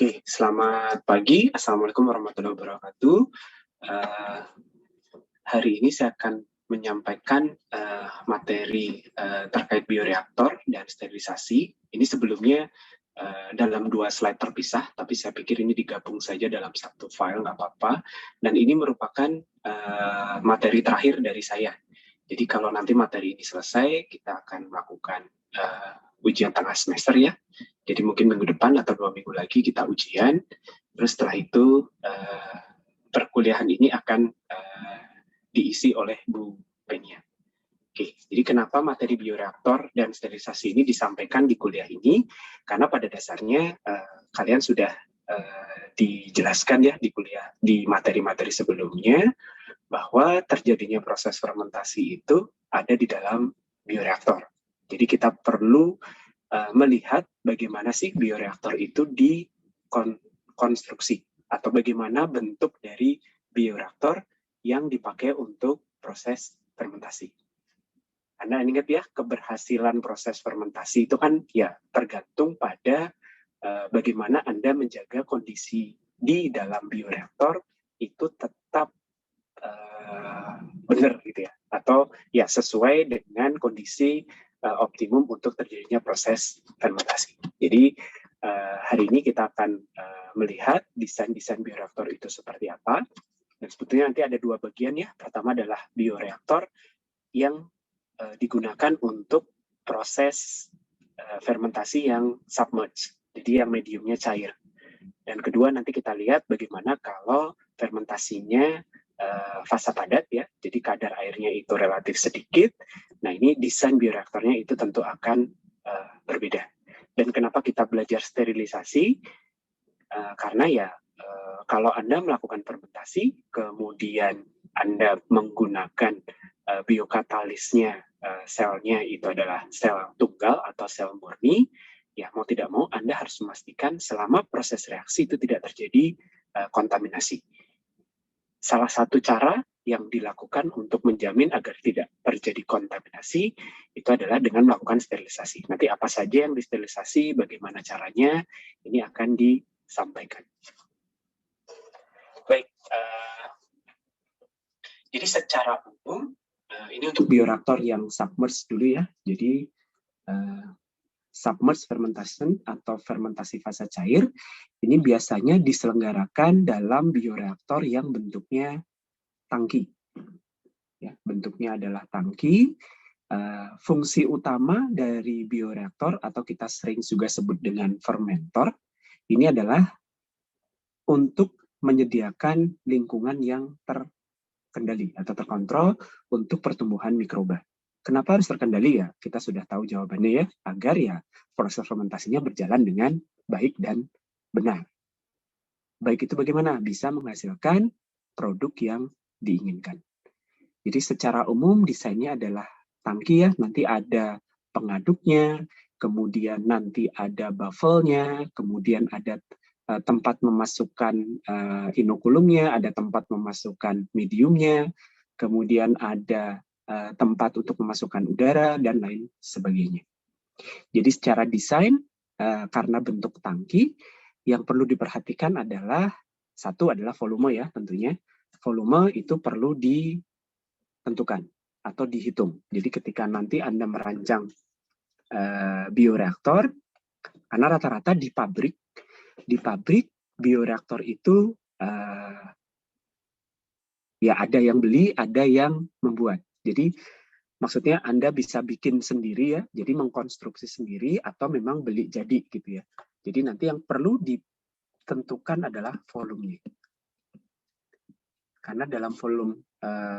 Oke, selamat pagi. Assalamualaikum warahmatullahi wabarakatuh. Eh, Hari ini saya akan menyampaikan materi terkait bioreaktor dan sterilisasi. Ini sebelumnya dalam 2 slide terpisah, tapi saya pikir ini digabung saja dalam satu file, nggak apa-apa. Dan ini merupakan materi terakhir dari saya. Jadi kalau nanti materi ini selesai, kita akan melakukan ujian tengah semester ya. Jadi mungkin minggu depan atau 2 minggu lagi kita ujian. Terus setelah itu perkuliahan ini akan diisi oleh Bu Penia. Oke, jadi kenapa materi bioreaktor dan sterilisasi ini disampaikan di kuliah ini? Karena pada dasarnya kalian sudah dijelaskan ya di kuliah, di materi-materi sebelumnya, bahwa terjadinya proses fermentasi itu ada di dalam bioreaktor. Jadi kita perlu melihat bagaimana sih bioreaktor itu dikonstruksi atau bagaimana bentuk dari bioreaktor yang dipakai untuk proses fermentasi. Anda ingat ya, keberhasilan proses fermentasi itu kan ya tergantung pada bagaimana Anda menjaga kondisi di dalam bioreaktor itu tetap benar gitu ya, atau ya sesuai dengan kondisi optimum untuk terjadinya proses fermentasi. Jadi hari ini kita akan melihat desain-desain bioreaktor itu seperti apa. Dan sebetulnya nanti ada 2 bagian ya. Pertama adalah bioreaktor yang digunakan untuk proses fermentasi yang submerged, jadi yang mediumnya cair. Dan kedua nanti kita lihat bagaimana kalau fermentasinya fasa padat ya, jadi kadar airnya itu relatif sedikit. Nah ini desain bioreaktornya itu tentu akan berbeda. Dan kenapa kita belajar sterilisasi? Karena ya kalau Anda melakukan fermentasi, kemudian Anda menggunakan biokatalisnya, selnya itu adalah sel tunggal atau sel murni, ya mau tidak mau Anda harus memastikan selama proses reaksi itu tidak terjadi kontaminasi. Salah satu cara yang dilakukan untuk menjamin agar tidak terjadi kontaminasi itu adalah dengan melakukan sterilisasi. Nanti apa saja yang disterilisasi, bagaimana caranya, ini akan disampaikan. Baik, jadi secara umum ini untuk bioreaktor yang submerged dulu ya. Jadi submerged fermentation atau fermentasi fasa cair ini biasanya diselenggarakan dalam bioreaktor yang bentuknya tangki. Ya, bentuknya adalah tangki. Fungsi utama dari bioreaktor atau kita sering juga sebut dengan fermentor ini adalah untuk menyediakan lingkungan yang terkendali atau terkontrol untuk pertumbuhan mikroba. Kenapa harus terkendali ya? Kita sudah tahu jawabannya ya, agar ya proses fermentasinya berjalan dengan baik dan benar. Baik itu bagaimana? Bisa menghasilkan produk yang diinginkan. Jadi secara umum desainnya adalah tangki ya, nanti ada pengaduknya, kemudian nanti ada baffle-nya, kemudian ada tempat memasukkan inokulumnya, ada tempat memasukkan mediumnya, kemudian ada tempat untuk memasukkan udara, dan lain sebagainya. Jadi secara desain, karena bentuk tangki, yang perlu diperhatikan adalah, satu adalah volume ya tentunya. Volume itu perlu ditentukan atau dihitung. Jadi ketika nanti Anda merancang bioreaktor, karena rata-rata di pabrik bioreaktor itu ya ada yang beli, ada yang membuat. Jadi maksudnya Anda bisa bikin sendiri ya, jadi mengkonstruksi sendiri atau memang beli jadi gitu ya. Jadi nanti yang perlu ditentukan adalah volumenya. Karena dalam volume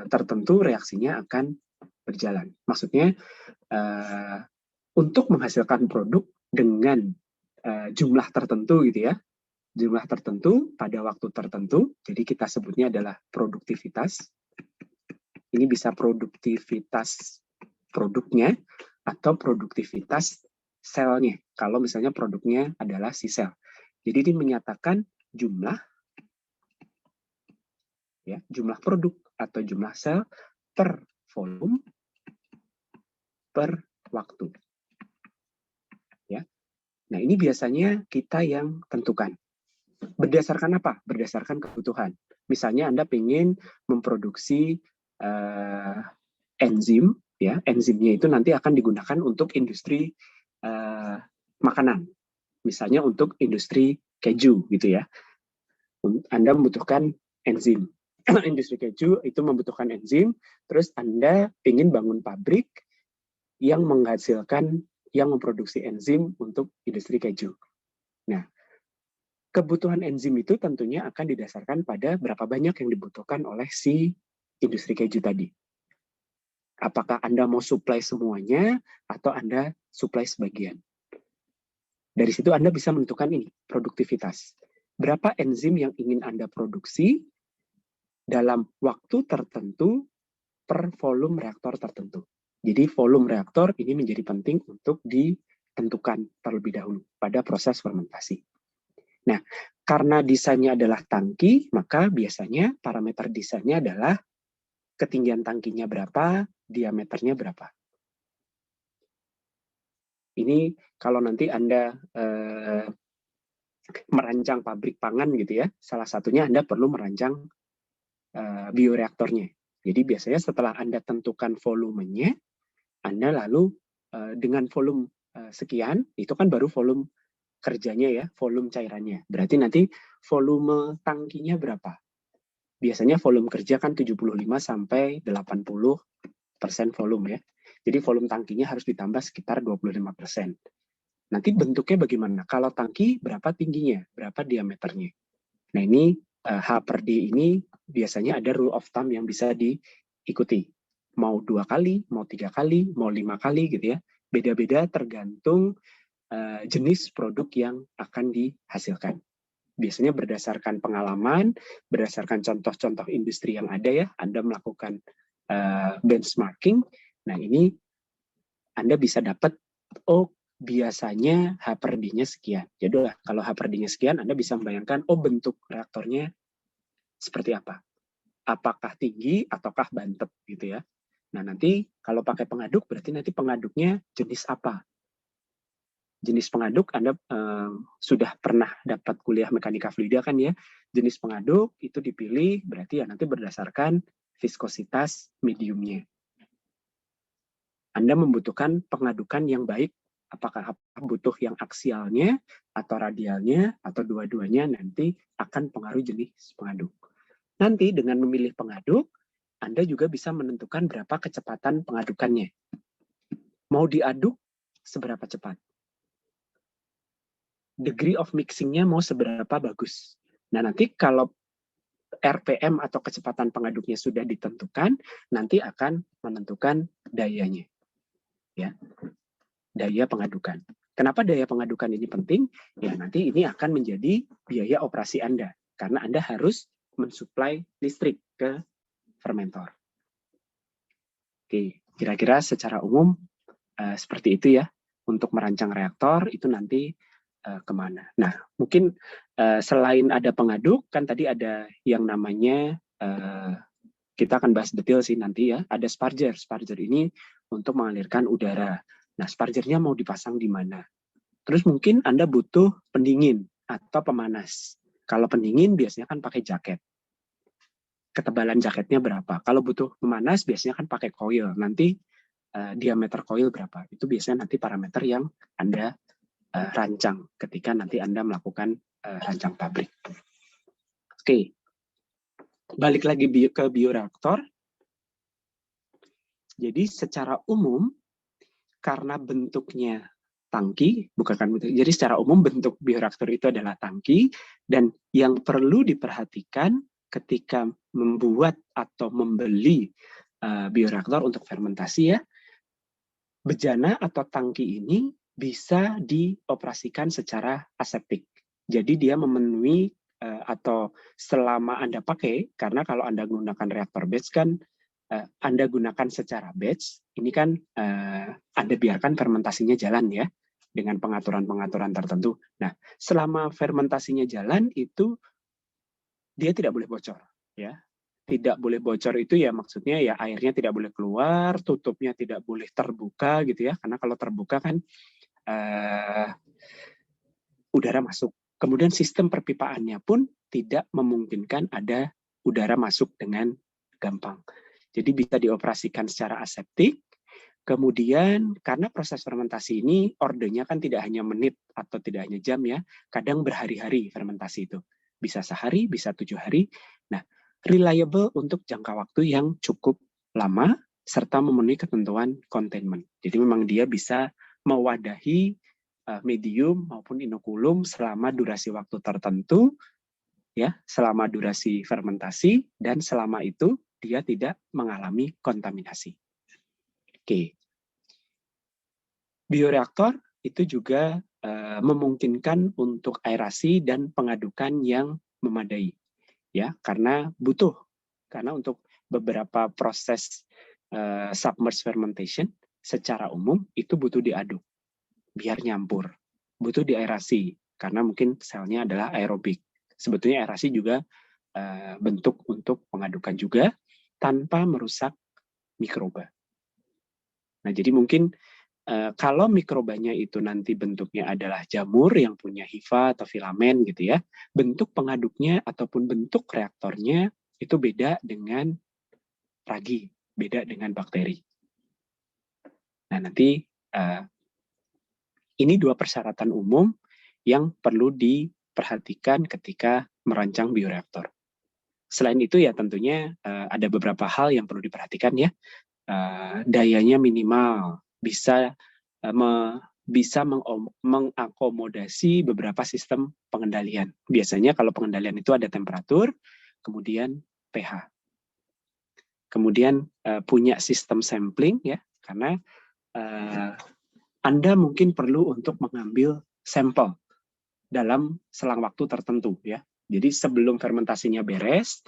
tertentu reaksinya akan berjalan. Maksudnya untuk menghasilkan produk dengan jumlah tertentu gitu ya, jumlah tertentu pada waktu tertentu, jadi kita sebutnya adalah produktivitas. Ini bisa produktivitas produknya atau produktivitas selnya, kalau misalnya produknya adalah si sel. Jadi ini menyatakan jumlah ya, jumlah produk atau jumlah sel per volume per waktu. Ya. Nah, ini biasanya kita yang tentukan. Berdasarkan apa? Berdasarkan kebutuhan. Misalnya Anda ingin memproduksi enzim, ya, enzimnya itu nanti akan digunakan untuk industri makanan, misalnya untuk industri keju gitu ya. Anda membutuhkan enzim. Industri keju itu membutuhkan enzim, terus Anda ingin bangun pabrik yang menghasilkan, yang memproduksi enzim untuk industri keju. Nah, kebutuhan enzim itu tentunya akan didasarkan pada berapa banyak yang dibutuhkan oleh si industri keju tadi. Apakah Anda mau supply semuanya atau Anda supply sebagian? Dari situ Anda bisa menentukan ini, produktivitas. Berapa enzim yang ingin Anda produksi dalam waktu tertentu per volume reaktor tertentu. Jadi volume reaktor ini menjadi penting untuk ditentukan terlebih dahulu pada proses fermentasi. Nah, karena desainnya adalah tangki, maka biasanya parameter desainnya adalah ketinggian tangkinya berapa, diameternya berapa. Ini kalau nanti Anda merancang pabrik pangan gitu ya, salah satunya Anda perlu merancang bioreaktornya. Jadi biasanya setelah Anda tentukan volumenya, Anda lalu dengan volume sekian, itu kan baru volume kerjanya ya, volume cairannya. Berarti nanti volume tangkinya berapa? Biasanya volume kerja kan 75 sampai 80% volume ya. Jadi volume tangkinya harus ditambah sekitar 25%. Nanti bentuknya bagaimana? Kalau tangki berapa tingginya? Berapa diameternya? Nah ini H per D ini biasanya ada rule of thumb yang bisa diikuti. Mau 2 kali, mau 3 kali, mau 5 kali gitu ya. Beda-beda tergantung jenis produk yang akan dihasilkan. Biasanya berdasarkan pengalaman, berdasarkan contoh-contoh industri yang ada ya, Anda melakukan benchmarking. Nah ini Anda bisa dapat, oh biasanya H per D-nya sekian. Jadi kalau H per D-nya sekian, Anda bisa membayangkan, oh bentuk reaktornya seperti apa. Apakah tinggi ataukah bantet gitu ya. Nah nanti kalau pakai pengaduk, berarti nanti pengaduknya jenis apa. Jenis pengaduk Anda sudah pernah dapat kuliah mekanika fluida kan ya. Jenis pengaduk itu dipilih berarti ya nanti berdasarkan viskositas mediumnya. Anda membutuhkan pengadukan yang baik, apakah butuh yang aksialnya atau radialnya atau dua-duanya, nanti akan pengaruh jenis pengaduk. Nanti dengan memilih pengaduk, Anda juga bisa menentukan berapa kecepatan pengadukannya. Mau diaduk seberapa cepat? Degree of mixing-nya mau seberapa bagus. Nah, nanti kalau RPM atau kecepatan pengaduknya sudah ditentukan, nanti akan menentukan dayanya. Ya, daya pengadukan. Kenapa daya pengadukan ini penting? Ya, nanti ini akan menjadi biaya operasi Anda. Karena Anda harus mensuplai listrik ke fermentor. Oke, kira-kira secara umum seperti itu ya. Untuk merancang reaktor itu nanti kemana. Nah, mungkin selain ada pengaduk, kan tadi ada yang namanya, kita akan bahas detail sih nanti ya, ada sparger. Sparger ini untuk mengalirkan udara. Nah, spargernya mau dipasang di mana? Terus mungkin Anda butuh pendingin atau pemanas. Kalau pendingin biasanya kan pakai jaket. Ketebalan jaketnya berapa? Kalau butuh pemanas biasanya kan pakai coil. Nanti diameter coil berapa? Itu biasanya nanti parameter yang Anda rancang ketika nanti Anda melakukan rancang pabrik. Oke, balik lagi ke bioreaktor. Jadi secara umum, karena bentuknya tangki, jadi secara umum bentuk bioreaktor itu adalah tangki, dan yang perlu diperhatikan ketika membuat atau membeli bioreaktor untuk fermentasi ya, bejana atau tangki ini bisa dioperasikan secara aseptik. Jadi dia memenuhi atau selama Anda pakai, karena kalau Anda menggunakan reaktor batch kan, Anda gunakan secara batch, ini kan Anda biarkan fermentasinya jalan ya, dengan pengaturan-pengaturan tertentu. Nah, selama fermentasinya jalan itu dia tidak boleh bocor, ya. Tidak boleh bocor itu ya maksudnya ya airnya tidak boleh keluar, tutupnya tidak boleh terbuka gitu ya, karena kalau terbuka kan udara masuk Kemudian sistem perpipaannya pun tidak memungkinkan ada udara masuk dengan gampang. Jadi bisa dioperasikan secara aseptik. Kemudian karena proses fermentasi ini ordenya kan tidak hanya menit atau tidak hanya jam ya, kadang berhari-hari fermentasi itu. Bisa sehari, bisa 7 hari. Nah, reliable untuk jangka waktu yang cukup lama serta memenuhi ketentuan containment. Jadi memang dia bisa mewadahi medium maupun inokulum selama durasi waktu tertentu, ya, selama durasi fermentasi, dan selama itu dia tidak mengalami kontaminasi. Oke. Bioreaktor itu juga memungkinkan untuk aerasi dan pengadukan yang memadai, ya, karena untuk beberapa proses submerged fermentation secara umum itu butuh diaduk biar nyampur, butuh diaerasi karena mungkin selnya adalah aerobik. Sebetulnya aerasi juga bentuk untuk pengadukan juga tanpa merusak mikroba. Nah, jadi mungkin kalau mikrobanya itu nanti bentuknya adalah jamur yang punya hifa atau filamen gitu ya, bentuk pengaduknya ataupun bentuk reaktornya itu beda dengan ragi, beda dengan bakteri. Nah, nanti ini 2 persyaratan umum yang perlu diperhatikan ketika merancang bioreaktor. Selain itu ya tentunya ada beberapa hal yang perlu diperhatikan ya. Dayanya minimal, bisa mengakomodasi beberapa sistem pengendalian. Biasanya kalau pengendalian itu ada temperatur, kemudian pH. Kemudian punya sistem sampling ya, karena Anda mungkin perlu untuk mengambil sampel dalam selang waktu tertentu ya. Jadi sebelum fermentasinya beres,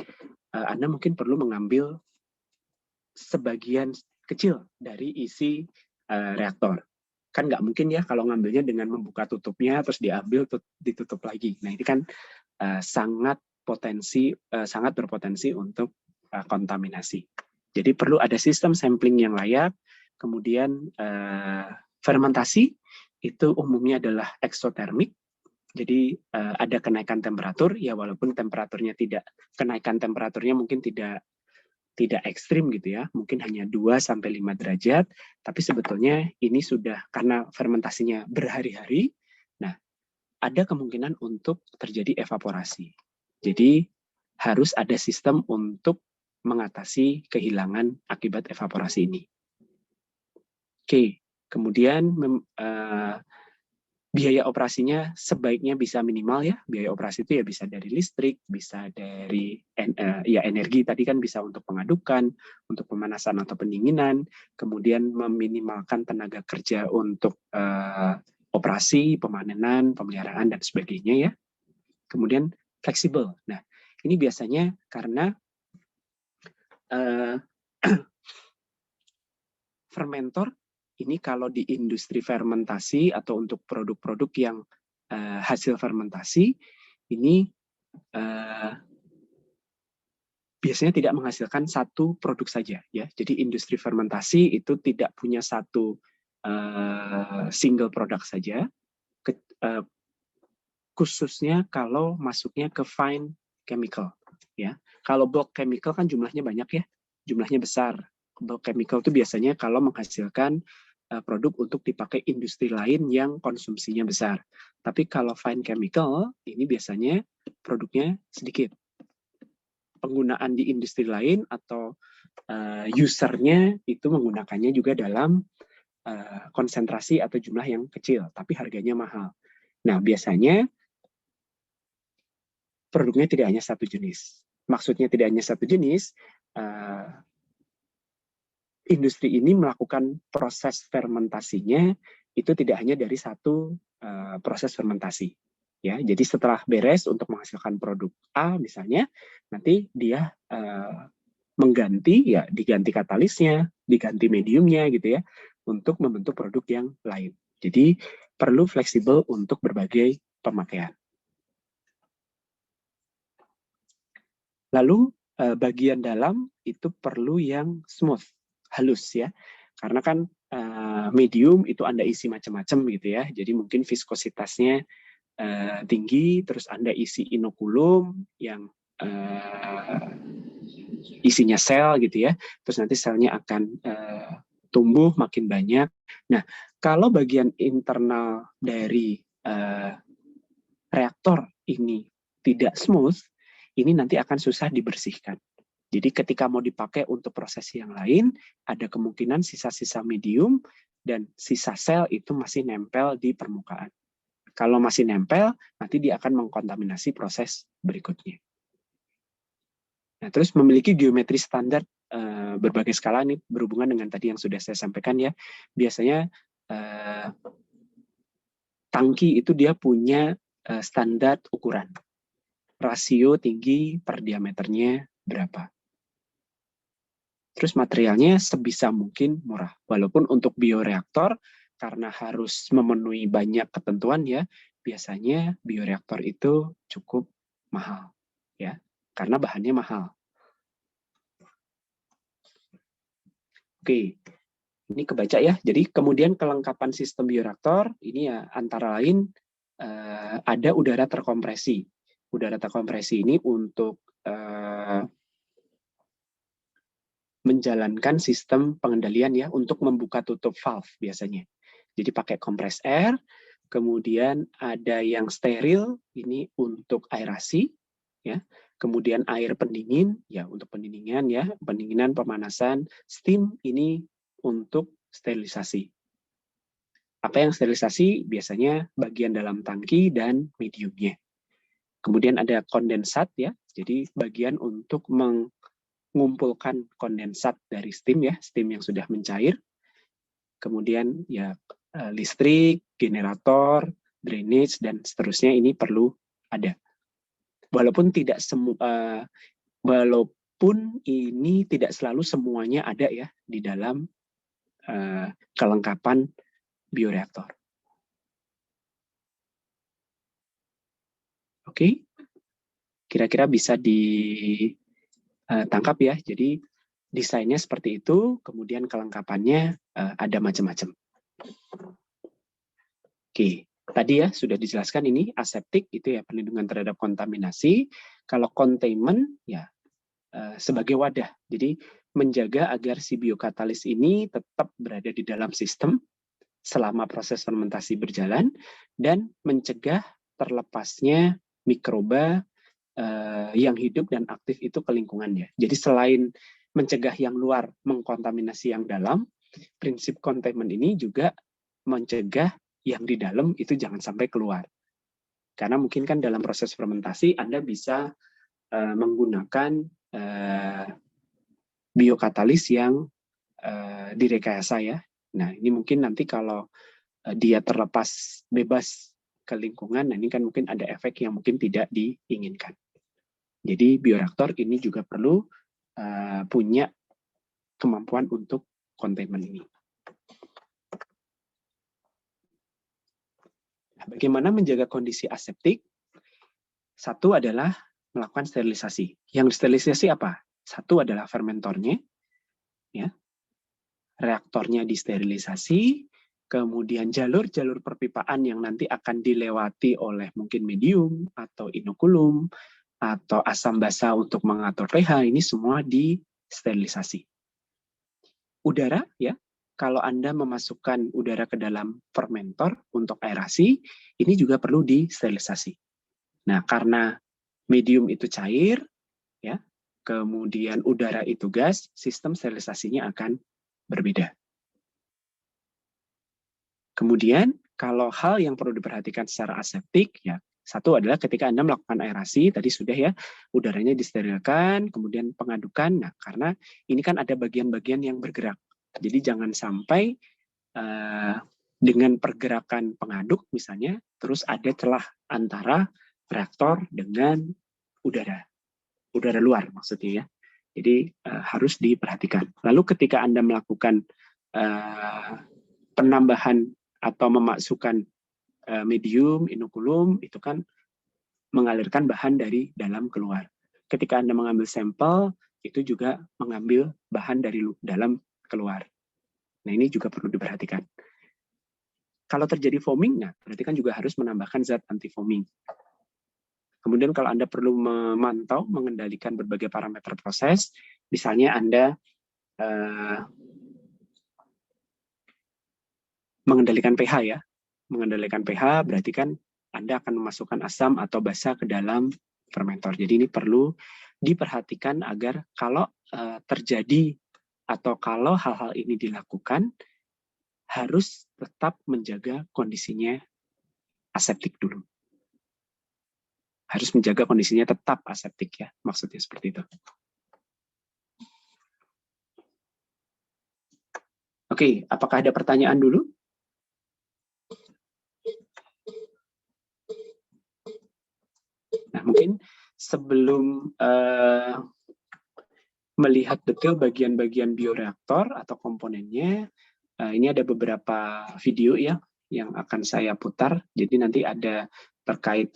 Anda mungkin perlu mengambil sebagian kecil dari isi reaktor. Kan nggak mungkin ya kalau ngambilnya dengan membuka tutupnya terus diambil ditutup lagi. Nah, ini kan sangat berpotensi untuk kontaminasi. Jadi perlu ada sistem sampling yang layak. Kemudian fermentasi itu umumnya adalah eksotermik. Jadi ada kenaikan temperatur ya, walaupun kenaikan temperaturnya mungkin tidak ekstrim gitu ya, mungkin hanya 2-5 derajat, tapi sebetulnya ini sudah karena fermentasinya berhari-hari, nah ada kemungkinan untuk terjadi evaporasi. Jadi harus ada sistem untuk mengatasi kehilangan akibat evaporasi ini. Oke, kemudian biaya operasinya sebaiknya bisa minimal ya. Biaya operasi itu ya bisa dari listrik, bisa dari energi tadi kan, bisa untuk pengadukan, untuk pemanasan atau pendinginan, kemudian meminimalkan tenaga kerja untuk operasi, pemanenan, pemeliharaan dan sebagainya ya. Kemudian fleksibel. Nah, ini biasanya karena fermentor ini kalau di industri fermentasi atau untuk produk-produk yang hasil fermentasi ini biasanya tidak menghasilkan satu produk saja ya. Jadi industri fermentasi itu tidak punya satu single produk saja, khususnya kalau masuknya ke fine chemical ya. Kalau bulk chemical kan jumlahnya banyak ya, jumlahnya besar. Bulk chemical itu biasanya kalau menghasilkan produk untuk dipakai industri lain yang konsumsinya besar. Tapi kalau fine chemical, ini biasanya produknya sedikit. Penggunaan di industri lain atau usernya itu menggunakannya juga dalam konsentrasi atau jumlah yang kecil, tapi harganya mahal. Nah, biasanya produknya tidak hanya satu jenis. Maksudnya tidak hanya satu jenis, industri ini melakukan proses fermentasinya itu tidak hanya dari satu proses fermentasi. Ya, jadi setelah beres untuk menghasilkan produk A misalnya, nanti dia diganti katalisnya, diganti mediumnya gitu ya, untuk membentuk produk yang lain. Jadi perlu fleksibel untuk berbagai pemakaian. Lalu bagian dalam itu perlu yang smooth, halus ya, karena kan medium itu Anda isi macam-macam gitu ya, jadi mungkin viskositasnya tinggi, terus Anda isi inokulum yang isinya sel gitu ya, terus nanti selnya akan tumbuh makin banyak. Nah, kalau bagian internal dari reaktor ini tidak smooth, ini nanti akan susah dibersihkan. Jadi ketika mau dipakai untuk proses yang lain, ada kemungkinan sisa-sisa medium dan sisa sel itu masih nempel di permukaan. Kalau masih nempel, nanti dia akan mengkontaminasi proses berikutnya. Nah, terus memiliki geometri standar berbagai skala ini berhubungan dengan tadi yang sudah saya sampaikan ya. Biasanya tangki itu dia punya standar ukuran. Rasio tinggi per diameternya berapa. Terus materialnya sebisa mungkin murah. Walaupun untuk bioreaktor, karena harus memenuhi banyak ketentuan ya, biasanya bioreaktor itu cukup mahal. Ya, karena bahannya mahal. Oke, ini kebaca ya. Jadi kemudian kelengkapan sistem bioreaktor, ini ya antara lain ada udara terkompresi. Udara terkompresi ini untuk menjalankan sistem pengendalian ya untuk membuka tutup valve biasanya. Jadi pakai kompres air, kemudian ada yang steril ini untuk aerasi ya. Kemudian air pendingin ya untuk pendinginan ya, pendinginan, pemanasan, steam ini untuk sterilisasi. Apa yang sterilisasi? Biasanya bagian dalam tangki dan mediumnya. Kemudian ada kondensat ya, jadi bagian untuk mengumpulkan kondensat dari steam ya, steam yang sudah mencair. Kemudian ya listrik, generator, drainage dan seterusnya ini perlu ada. Walaupun ini tidak selalu semuanya ada ya di dalam kelengkapan bioreaktor. Oke, kira-kira bisa ditangkap ya. Jadi desainnya seperti itu, kemudian kelengkapannya ada macam-macam. Oke, tadi ya sudah dijelaskan ini aseptik itu ya perlindungan terhadap kontaminasi. Kalau containment ya sebagai wadah. Jadi menjaga agar si biokatalis ini tetap berada di dalam sistem selama proses fermentasi berjalan dan mencegah terlepasnya mikroba yang hidup dan aktif itu ke lingkungannya. Jadi selain mencegah yang luar mengkontaminasi yang dalam, prinsip containment ini juga mencegah yang di dalam itu jangan sampai keluar. Karena mungkin kan dalam proses fermentasi Anda bisa menggunakan biokatalis yang direkayasa ya. Nah ini mungkin nanti kalau dia terlepas bebas ke lingkungan, nah ini kan mungkin ada efek yang mungkin tidak diinginkan. Jadi bioreaktor ini juga perlu punya kemampuan untuk containment ini. Nah, bagaimana menjaga kondisi aseptik? Satu adalah melakukan sterilisasi. Yang sterilisasi apa? Satu adalah fermentornya, ya, reaktornya disterilisasi, kemudian jalur-jalur perpipaan yang nanti akan dilewati oleh mungkin medium atau inokulum atau asam basa untuk mengatur pH, ini semua disterilisasi. Udara, ya, kalau Anda memasukkan udara ke dalam fermentor untuk aerasi, ini juga perlu disterilisasi. Nah, karena medium itu cair, ya, kemudian udara itu gas, sistem sterilisasinya akan berbeda. Kemudian, kalau hal yang perlu diperhatikan secara aseptik, ya, satu adalah ketika Anda melakukan aerasi, tadi sudah ya, udaranya disterilkan, kemudian pengadukan, nah karena ini kan ada bagian-bagian yang bergerak. Jadi jangan sampai dengan pergerakan pengaduk misalnya, terus ada celah antara reaktor dengan udara luar maksudnya ya. Jadi harus diperhatikan. Lalu ketika Anda melakukan penambahan atau memasukkan medium, inokulum, itu kan mengalirkan bahan dari dalam keluar. Ketika Anda mengambil sampel, itu juga mengambil bahan dari dalam keluar. Nah, ini juga perlu diperhatikan. Kalau terjadi foaming, nah berarti kan juga harus menambahkan zat anti foaming. Kemudian kalau Anda perlu memantau, mengendalikan berbagai parameter proses, misalnya Anda mengendalikan pH ya. Mengendalikan pH berarti kan Anda akan memasukkan asam atau basa ke dalam fermentor. Jadi ini perlu diperhatikan agar kalau terjadi atau kalau hal-hal ini dilakukan, harus tetap menjaga kondisinya aseptik dulu. Harus menjaga kondisinya tetap aseptik ya, maksudnya seperti itu. Oke, apakah ada pertanyaan dulu? Nah, mungkin sebelum melihat detail bagian-bagian bioreaktor atau komponennya, ini ada beberapa video ya yang akan saya putar. Jadi nanti ada terkait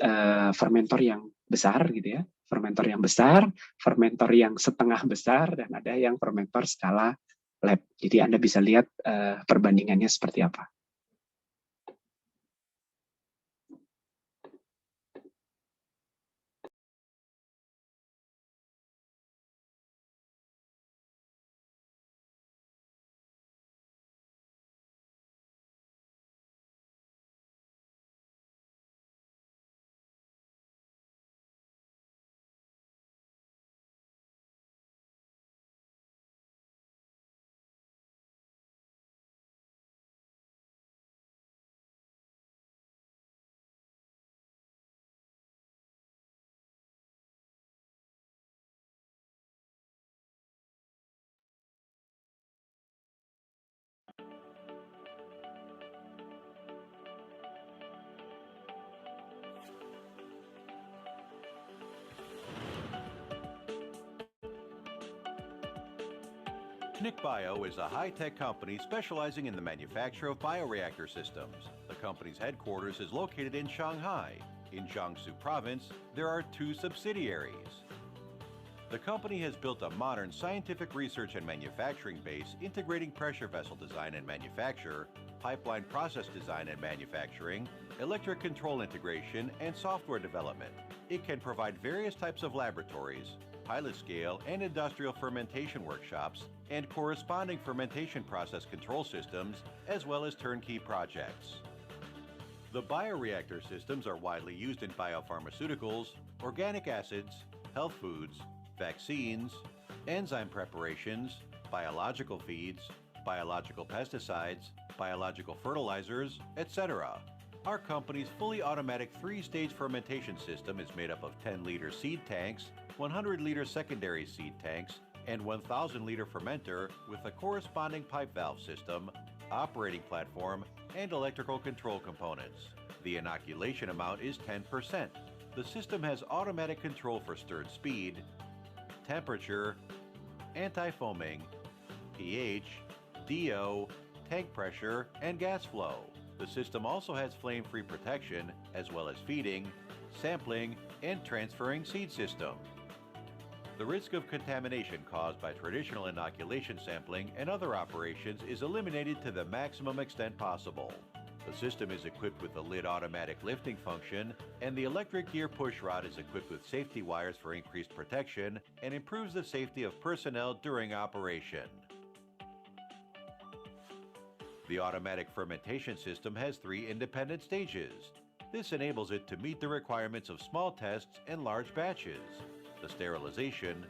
fermentor yang besar gitu ya, fermentor yang besar, fermentor yang setengah besar, dan ada yang fermentor skala lab. Jadi Anda bisa lihat perbandingannya seperti apa. TNIC Bio is a high-tech company specializing in the manufacture of bioreactor systems. The company's headquarters is located in Shanghai. In Jiangsu Province, there are 2 subsidiaries. The company has built a modern scientific research and manufacturing base integrating pressure vessel design and manufacture, pipeline process design and manufacturing, electric control integration, and software development. It can provide various types of laboratories, pilot scale and industrial fermentation workshops, and corresponding fermentation process control systems, as well as turnkey projects. The bioreactor systems are widely used in biopharmaceuticals, organic acids, health foods, vaccines, enzyme preparations, biological feeds, biological pesticides, biological fertilizers, etc. Our company's fully automatic 3-stage fermentation system is made up of 10-liter seed tanks, 100-liter secondary seed tanks, and 1,000-liter fermenter with a corresponding pipe valve system, operating platform, and electrical control components. The inoculation amount is 10%. The system has automatic control for stirred speed, temperature, anti-foaming, pH, DO, tank pressure, and gas flow. The system also has flame-free protection, as well as feeding, sampling, and transferring seed system. The risk of contamination caused by traditional inoculation sampling and other operations is eliminated to the maximum extent possible. The system is equipped with a lid automatic lifting function, and the electric gear push rod is equipped with safety wires for increased protection and improves the safety of personnel during operation. The automatic fermentation system has 3 independent stages. This enables it to meet the requirements of small tests and large batches. The sterilization,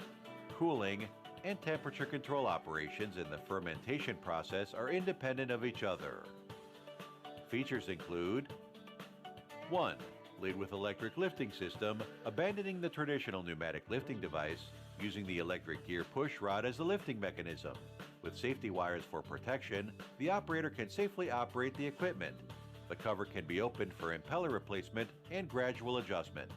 cooling, and temperature control operations in the fermentation process are independent of each other. Features include 1. Lid with electric lifting system, abandoning the traditional pneumatic lifting device, using the electric gear push rod as the lifting mechanism. With safety wires for protection, the operator can safely operate the equipment. The cover can be opened for impeller replacement and gradual adjustment.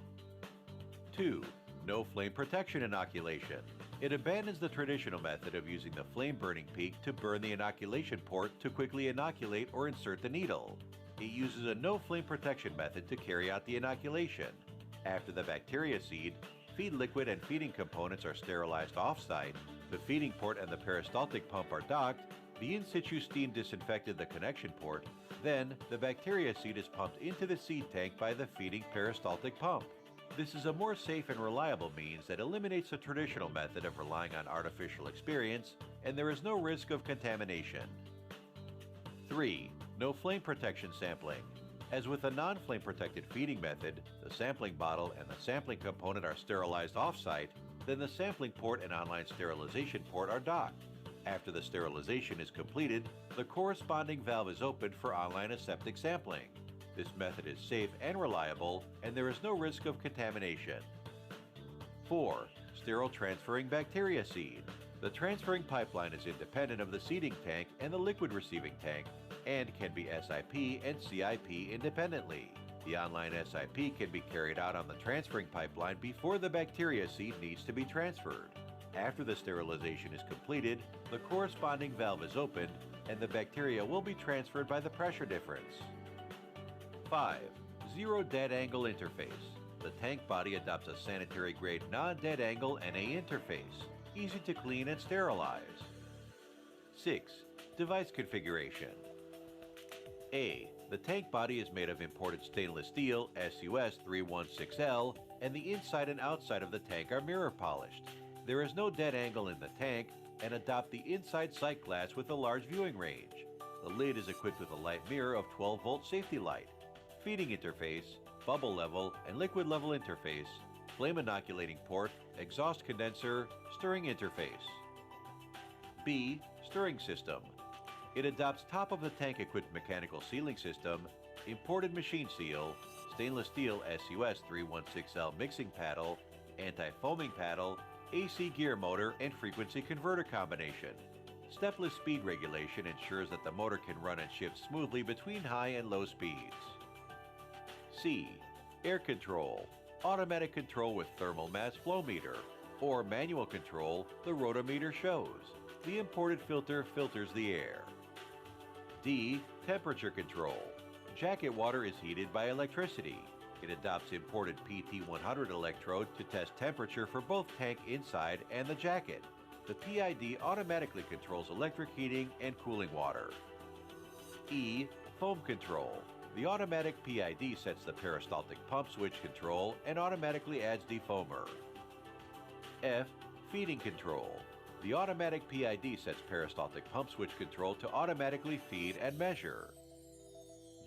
2. No flame protection inoculation. It abandons the traditional method of using the flame burning peak to burn the inoculation port to quickly inoculate or insert the needle. It uses a no flame protection method to carry out the inoculation. After the bacteria seed, feed liquid and feeding components are sterilized off-site, the feeding port and the peristaltic pump are docked, The in-situ steam disinfected the connection port, then the bacteria seed is pumped into the seed tank by the feeding peristaltic pump. This is a more safe and reliable means that eliminates the traditional method of relying on artificial experience, and there is no risk of contamination. 3. No flame protection sampling. As with a non-flame protected feeding method, the sampling bottle and the sampling component are sterilized off-site, then the sampling port and online sterilization port are docked. After the sterilization is completed, the corresponding valve is opened for online aseptic sampling. This method is safe and reliable, and there is no risk of contamination. 4. Sterile transferring bacteria seed. The transferring pipeline is independent of the seeding tank and the liquid receiving tank, and can be SIP and CIP independently. The online SIP can be carried out on the transferring pipeline before the bacteria seed needs to be transferred. After the sterilization is completed, the corresponding valve is opened, and the bacteria will be transferred by the pressure difference. 5. Zero dead angle interface. The tank body adopts a sanitary grade non-dead angle NA interface, easy to clean and sterilize. 6. Device configuration. A. The tank body is made of imported stainless steel SUS 316L, and the inside and outside of the tank are mirror polished. There is no dead angle in the tank, and adopt the inside sight glass with a large viewing range. The lid is equipped with a light mirror of 12-volt safety light, feeding interface, bubble level and liquid level interface, flame inoculating port, exhaust condenser, stirring interface. B. Stirring system. It adopts top of the tank equipped mechanical sealing system, imported machine seal, stainless steel SUS 316L mixing paddle, anti-foaming paddle, AC gear motor and frequency converter combination. Stepless speed regulation ensures that the motor can run and shift smoothly between high and low speeds. C. Air control. Automatic control with thermal mass flow meter, or manual control, the rotometer shows. The imported filter filters the air. D. Temperature control. Jacket water is heated by electricity. It adopts imported PT100 electrode to test temperature for both tank inside and the jacket. The PID automatically controls electric heating and cooling water. E. Foam control. The automatic PID sets the peristaltic pump switch control and automatically adds defoamer. F. Feeding control. The automatic PID sets peristaltic pump switch control to automatically feed and measure.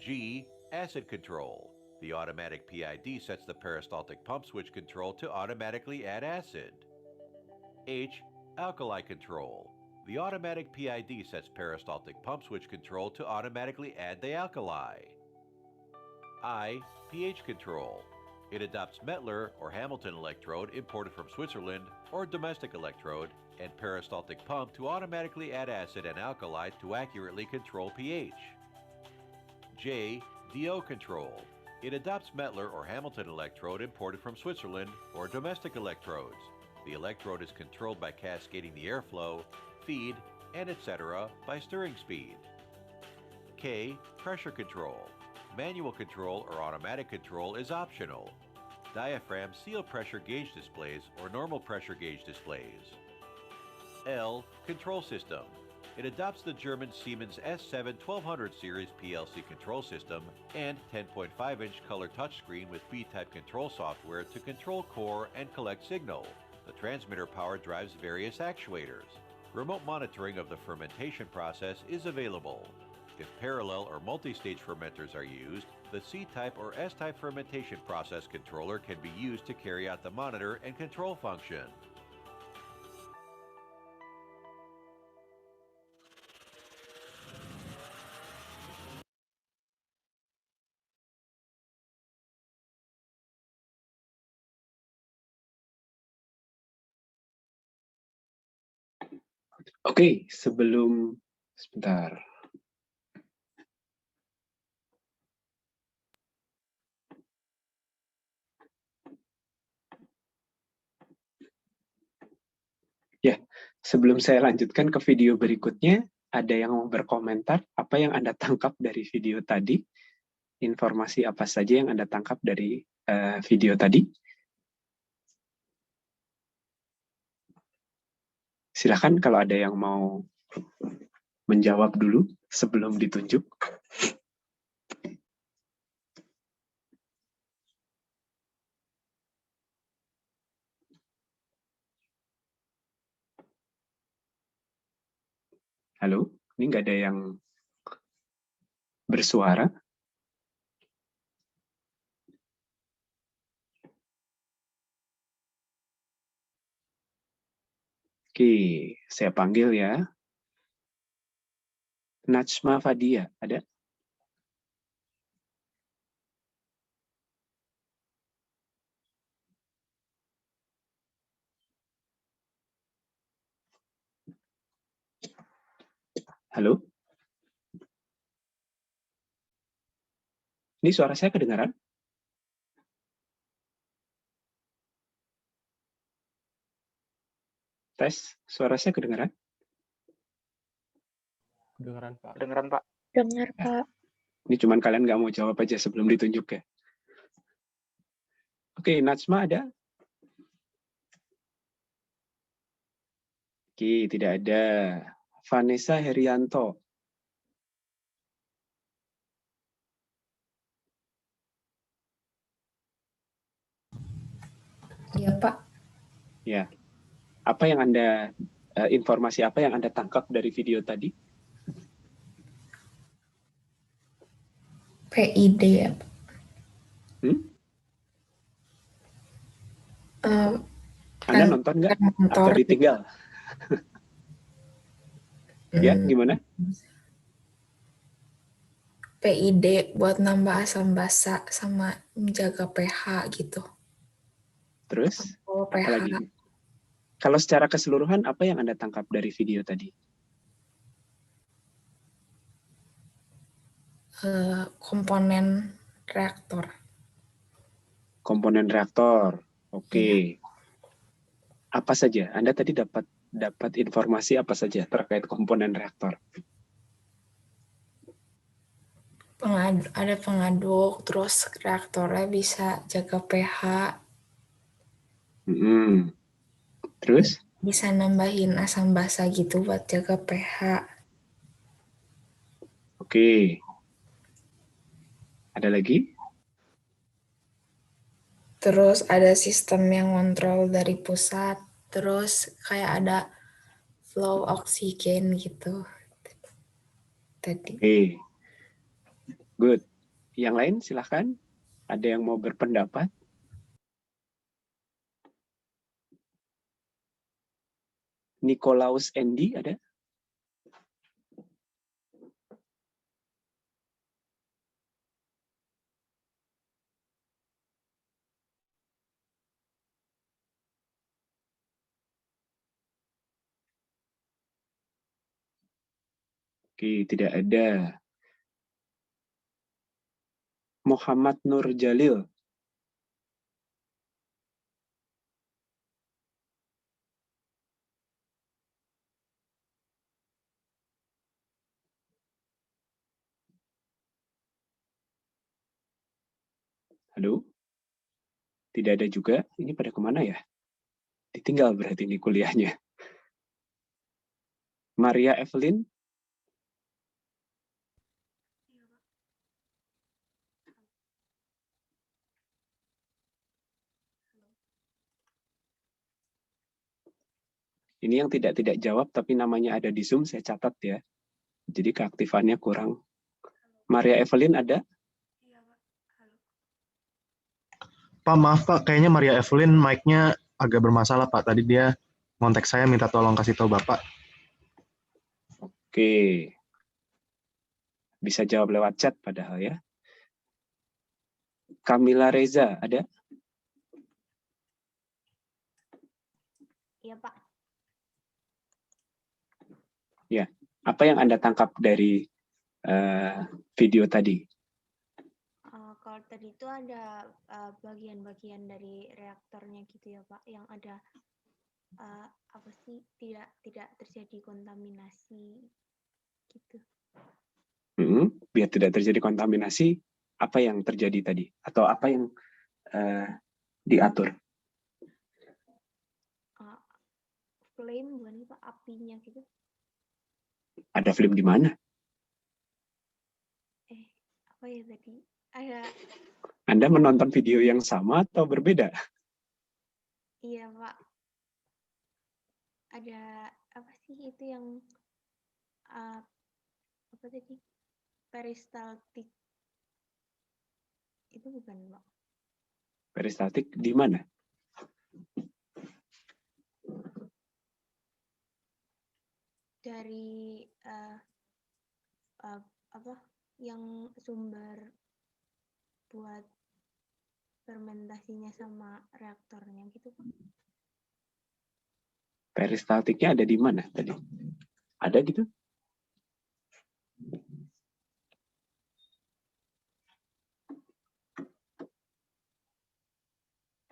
G. Acid control. The automatic PID sets the peristaltic pump switch control to automatically add acid. H. Alkali control. The automatic PID sets peristaltic pump switch control to automatically add the alkali. I. pH control. It adopts Mettler or Hamilton electrode imported from Switzerland or domestic electrode and peristaltic pump to automatically add acid and alkali to accurately control pH. J. DO control. It adopts Mettler or Hamilton electrode imported from Switzerland or domestic electrodes. The electrode is controlled by cascading the airflow, feed, and etc. by stirring speed. K. Pressure control. Manual control or automatic control is optional. Diaphragm seal pressure gauge displays or normal pressure gauge displays. L. Control system. It adopts the German Siemens S7 1200 series PLC control system and 10.5-inch color touchscreen with B-type control software to control core and collect signal. The transmitter power drives various actuators. Remote monitoring of the fermentation process is available. If parallel or multi-stage fermenters are used, the C-type or S-type fermentation process controller can be used to carry out the monitor and control function. Oke, sebentar. Ya, sebelum saya lanjutkan ke video berikutnya, ada yang mau berkomentar apa yang Anda tangkap dari video tadi? Informasi apa saja yang Anda tangkap dari video tadi? Silakan kalau ada yang mau menjawab dulu sebelum ditunjuk? Halo, ini nggak ada yang bersuara? Oke, saya panggil ya. Najma Fadia, ada? Halo? Ini suara saya kedengaran? Tes, suara saya kedengaran? Kedengeran, Pak. Kedengeran, Pak. Dengar, Pak. Ini cuman kalian nggak mau jawab aja sebelum ditunjuk ya. Oke, Najma ada? Oke, tidak ada. Vanessa Herianto. Iya, Pak. Ya. Apa yang Anda, informasi apa yang Anda tangkap dari video tadi? PID ya, Pak. Anda nonton nggak? Atau Kantor. ditinggal? Ya, gimana? PID buat nambah asam basa sama menjaga pH gitu. Terus, Oh, apa pH. lagi? Kalau secara keseluruhan, apa yang Anda tangkap dari video tadi? Komponen reaktor. Komponen reaktor. Oke. Apa saja? Anda tadi dapat informasi apa saja terkait komponen reaktor? Ada pengaduk, terus reaktornya bisa jaga pH. Terus? Bisa nambahin asam basa gitu buat jaga pH. Oke. Ada lagi? Terus ada sistem yang kontrol dari pusat. Terus kayak ada flow oksigen gitu. Tadi. Oke. Good. Yang lain silahkan. Ada yang mau berpendapat? Nikolaus Endi ada? Oke, tidak ada. Muhammad Nur Jalil. Halo? Tidak ada juga. Ini pada kemana ya? Ditinggal berarti ini kuliahnya. Maria Evelyn? Ini yang tidak jawab, tapi namanya ada di Zoom, saya catat ya. Jadi keaktifannya kurang. Maria Evelyn ada? Pak, maaf Pak, kayaknya Maria Evelyn mic-nya agak bermasalah Pak. Tadi dia ngontek saya minta tolong kasih tahu Bapak. Oke. Bisa jawab lewat chat padahal ya. Kamila Reza ada? Iya, Pak. Ya. Apa yang Anda tangkap dari video tadi? Kalau tadi itu ada bagian-bagian dari reaktornya gitu ya, Pak, yang ada apa sih tidak terjadi kontaminasi gitu. Biar tidak terjadi kontaminasi, apa yang terjadi tadi? Atau apa yang diatur? Flame bukan Pak, apinya gitu. Ada film di mana? Apa ya tadi? Ada, Anda menonton video yang sama atau berbeda? iya Pak. Ada apa sih itu yang apa tadi? Peristaltik. Itu bukan Pak. Peristaltik di mana? Dari apa yang sumber buat fermentasinya sama reaktornya gitu Pak. Peristaltiknya ada di mana tadi? Ada gitu?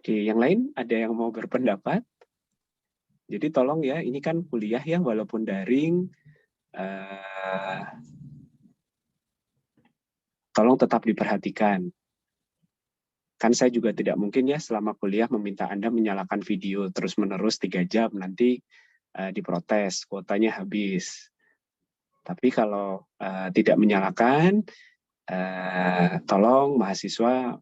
Oke, yang lain ada yang mau berpendapat? Jadi tolong ya, ini kan kuliah ya, walaupun daring, tolong tetap diperhatikan. Kan saya juga tidak mungkin ya selama kuliah meminta Anda menyalakan video terus-menerus 3 jam, nanti diprotes, kuotanya habis. Tapi kalau tidak menyalakan, tolong mahasiswa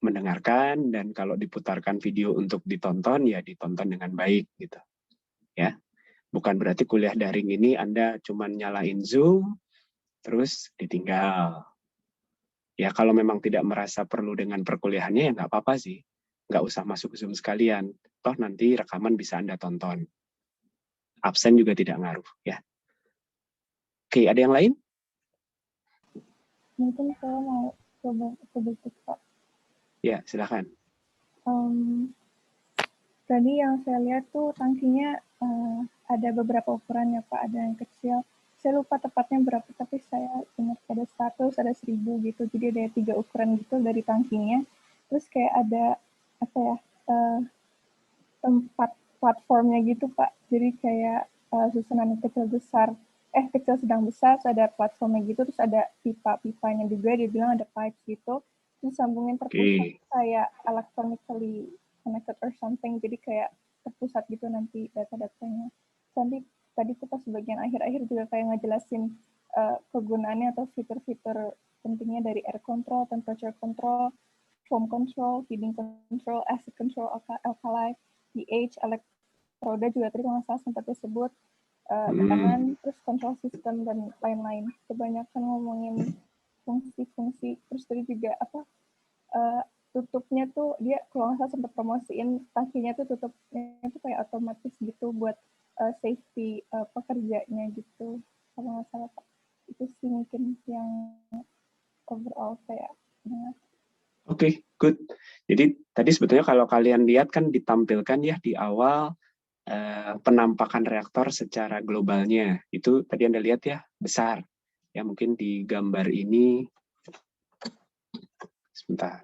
mendengarkan, dan kalau diputarkan video untuk ditonton, ya ditonton dengan baik gitu. Ya, bukan berarti kuliah daring ini Anda cuma nyalain Zoom, terus ditinggal. Ya kalau memang tidak merasa perlu dengan perkuliahannya ya nggak apa-apa sih. Nggak usah masuk Zoom sekalian. Toh nanti rekaman bisa Anda tonton. Absen juga tidak ngaruh ya. Oke, ada yang lain? Mungkin saya mau coba sedikit Pak. Ya, silakan. Tadi yang saya lihat tuh tangkinya ada beberapa ukuran ya Pak, ada yang kecil. Saya lupa tepatnya berapa, tapi saya ingat ada 100, ada 1000 gitu. Jadi ada 3 ukuran gitu dari tangkinya. Terus kayak ada apa ya, tempat platformnya gitu Pak. Jadi kayak susunan kecil besar, kecil sedang besar, terus ada platformnya gitu, terus ada pipa-pipanya juga, dia bilang ada pipe gitu. Terus sambungin terpusat kayak electronically connected or something, jadi kayak terpusat gitu nanti data-datanya. Nanti tadi tuh pas bagian akhir-akhir juga kayak ngejelasin kegunaannya atau fitur-fitur pentingnya dari air control, temperature control, foam control, feeding control, acid control, alkali, pH, elektroda juga tadi kalau nggak salah sempat disebut, tekanan, terus control system dan lain-lain. Kebanyakan ngomongin fungsi-fungsi, terus tadi juga apa tutupnya tuh dia kalau nggak salah sempat promosiin tangkinya tuh tutupnya tuh kayak otomatis gitu buat safety pekerjanya gitu kalau nggak salah Pak. Itu sih mungkin yang overall saya dengar. Oke, good. Jadi tadi sebetulnya kalau kalian lihat kan ditampilkan ya di awal penampakan reaktor secara globalnya. Itu tadi Anda lihat ya, besar. Ya mungkin di gambar ini, sebentar.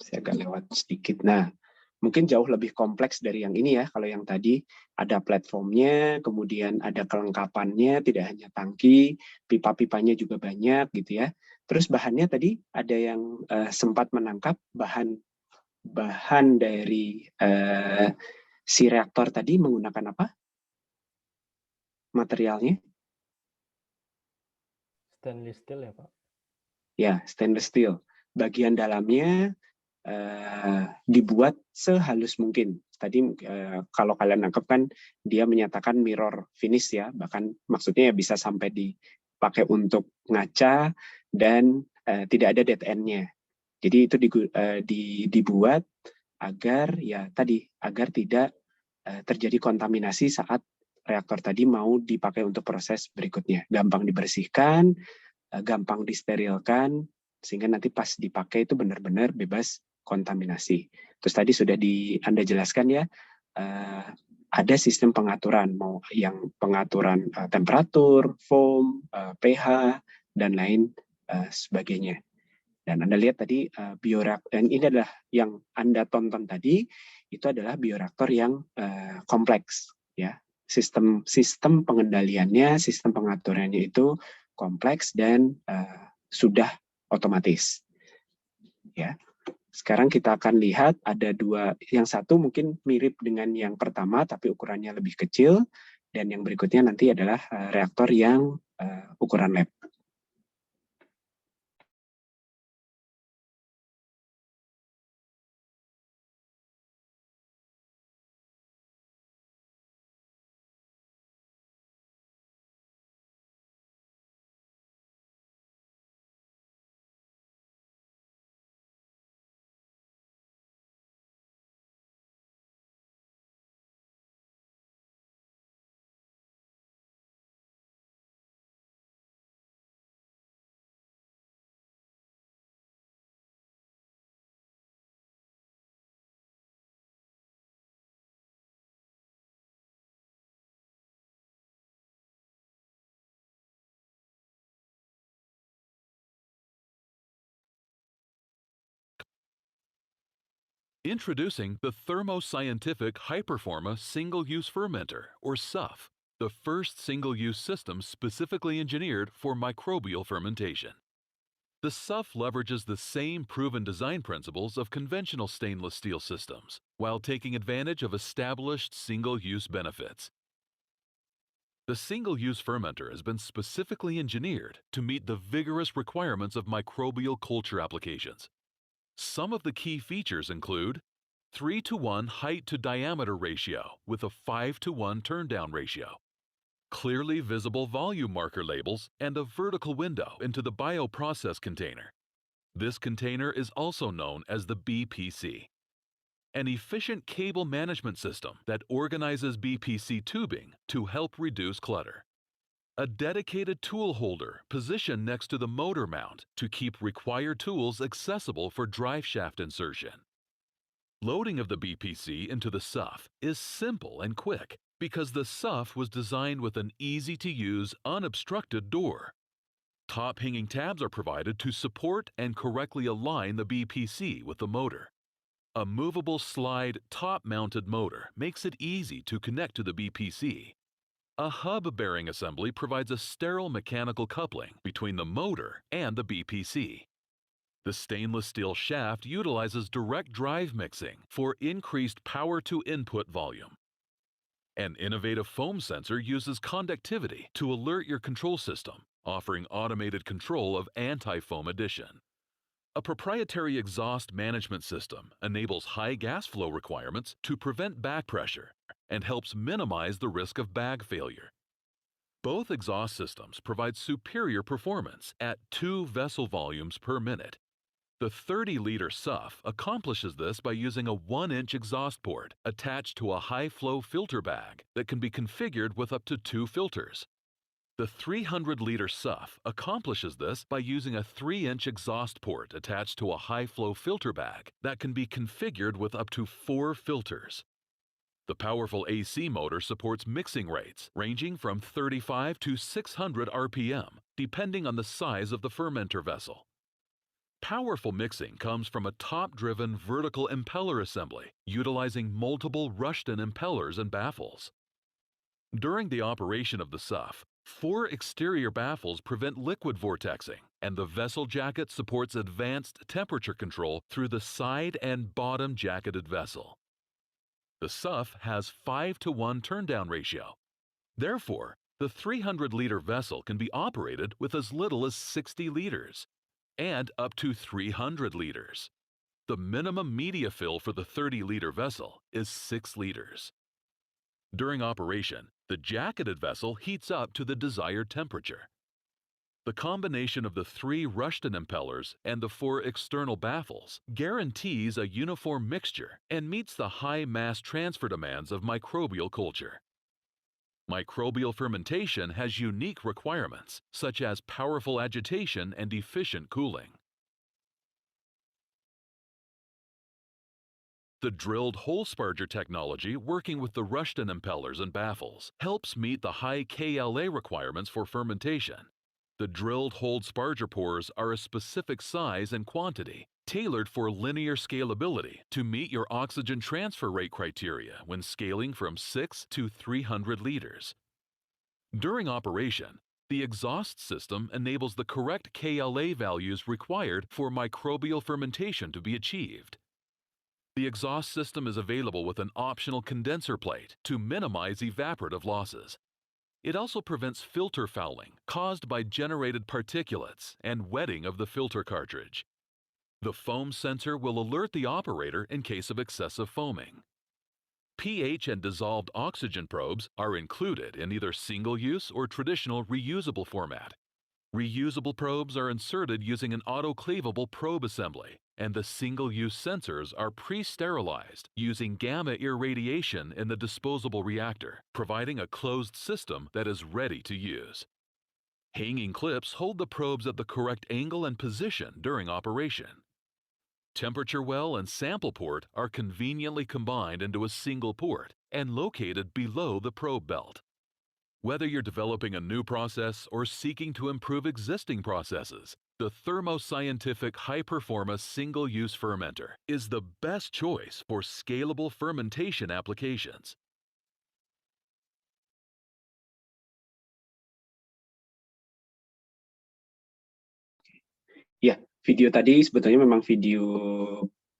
Saya agak lewat sedikit. Nah, mungkin jauh lebih kompleks dari yang ini ya. Kalau yang tadi ada platformnya, kemudian ada kelengkapannya, tidak hanya tangki, pipa-pipanya juga banyak gitu ya. Terus bahannya tadi ada yang sempat menangkap bahan dari si reaktor tadi menggunakan apa? Materialnya? Stainless steel ya Pak? Ya, stainless steel. Bagian dalamnya dibuat sehalus mungkin. Tadi kalau kalian nangkep kan dia menyatakan mirror finish ya, bahkan maksudnya ya bisa sampai dipakai untuk ngaca dan tidak ada dead end-nya. Jadi itu dibuat agar ya tadi agar tidak terjadi kontaminasi saat reaktor tadi mau dipakai untuk proses berikutnya. Gampang dibersihkan, gampang disterilkan, sehingga nanti pas dipakai itu benar-benar bebas kontaminasi. Terus tadi sudah Anda jelaskan ya, ada sistem pengaturan, mau yang pengaturan temperatur, foam, pH, dan lain sebagainya. Dan Anda lihat tadi bioreaktor, dan ini adalah yang Anda tonton tadi, itu adalah bioreaktor yang kompleks, ya. Sistem pengendaliannya, sistem pengaturannya itu kompleks dan sudah otomatis, ya. Sekarang kita akan lihat ada dua, yang satu mungkin mirip dengan yang pertama tapi ukurannya lebih kecil, dan yang berikutnya nanti adalah reaktor yang ukuran lab. Introducing the Thermoscientific Hyperforma Single-Use Fermenter, or SUF, the first single-use system specifically engineered for microbial fermentation. The SUF leverages the same proven design principles of conventional stainless steel systems, while taking advantage of established single-use benefits. The single-use fermenter has been specifically engineered to meet the vigorous requirements of microbial culture applications. Some of the key features include 3:1 height to diameter ratio with a 5:1 turndown ratio, clearly visible volume marker labels, and a vertical window into the bioprocess container. This container is also known as the BPC. An efficient cable management system that organizes BPC tubing to help reduce clutter. A dedicated tool holder positioned next to the motor mount to keep required tools accessible for drive shaft insertion. Loading of the BPC into the SUF is simple and quick because the SUF was designed with an easy-to-use, unobstructed door. Top hanging tabs are provided to support and correctly align the BPC with the motor. A movable slide top-mounted motor makes it easy to connect to the BPC. A hub bearing assembly provides a sterile mechanical coupling between the motor and the BPC. The stainless steel shaft utilizes direct drive mixing for increased power to input volume. An innovative foam sensor uses conductivity to alert your control system, offering automated control of anti-foam addition. A proprietary exhaust management system enables high gas flow requirements to prevent back pressure and helps minimize the risk of bag failure. Both exhaust systems provide superior performance at 2 vessel volumes per minute. The 30-liter SUF accomplishes this by using a 1-inch exhaust port attached to a high-flow filter bag that can be configured with up to 2 filters. The 300-liter SUF accomplishes this by using a 3-inch exhaust port attached to a high-flow filter bag that can be configured with up to 4 filters. The powerful AC motor supports mixing rates ranging from 35 to 600 RPM, depending on the size of the fermenter vessel. Powerful mixing comes from a top-driven vertical impeller assembly utilizing multiple Rushton impellers and baffles. During the operation of the SUF, 4 exterior baffles prevent liquid vortexing, and the vessel jacket supports advanced temperature control through the side and bottom jacketed vessel. The SUF has 5:1 turndown ratio. Therefore, the 300-liter vessel can be operated with as little as 60 liters and up to 300 liters. The minimum media fill for the 30-liter vessel is 6 liters. During operation, the jacketed vessel heats up to the desired temperature. The combination of the 3 Rushton impellers and the 4 external baffles guarantees a uniform mixture and meets the high mass transfer demands of microbial culture. Microbial fermentation has unique requirements, such as powerful agitation and efficient cooling. The drilled hole sparger technology working with the Rushton impellers and baffles helps meet the high KLA requirements for fermentation. The drilled hole sparger pores are a specific size and quantity, tailored for linear scalability to meet your oxygen transfer rate criteria when scaling from 6 to 300 liters. During operation, The exhaust system enables the correct KLA values required for microbial fermentation to be achieved. The exhaust system is available with an optional condenser plate to minimize evaporative losses. It also prevents filter fouling caused by generated particulates and wetting of the filter cartridge. The foam sensor will alert the operator in case of excessive foaming. pH and dissolved oxygen probes are included in either single-use or traditional reusable format. Reusable probes are inserted using an autoclavable probe assembly, and the single-use sensors are pre-sterilized using gamma irradiation in the disposable reactor, providing a closed system that is ready to use. Hanging clips hold the probes at the correct angle and position during operation. Temperature well and sample port are conveniently combined into a single port and located below the probe belt. Whether you're developing a new process or seeking to improve existing processes, the Thermo Scientific High-Performa Single-Use Fermenter is the best choice for scalable fermentation applications. Ya, video tadi sebetulnya memang video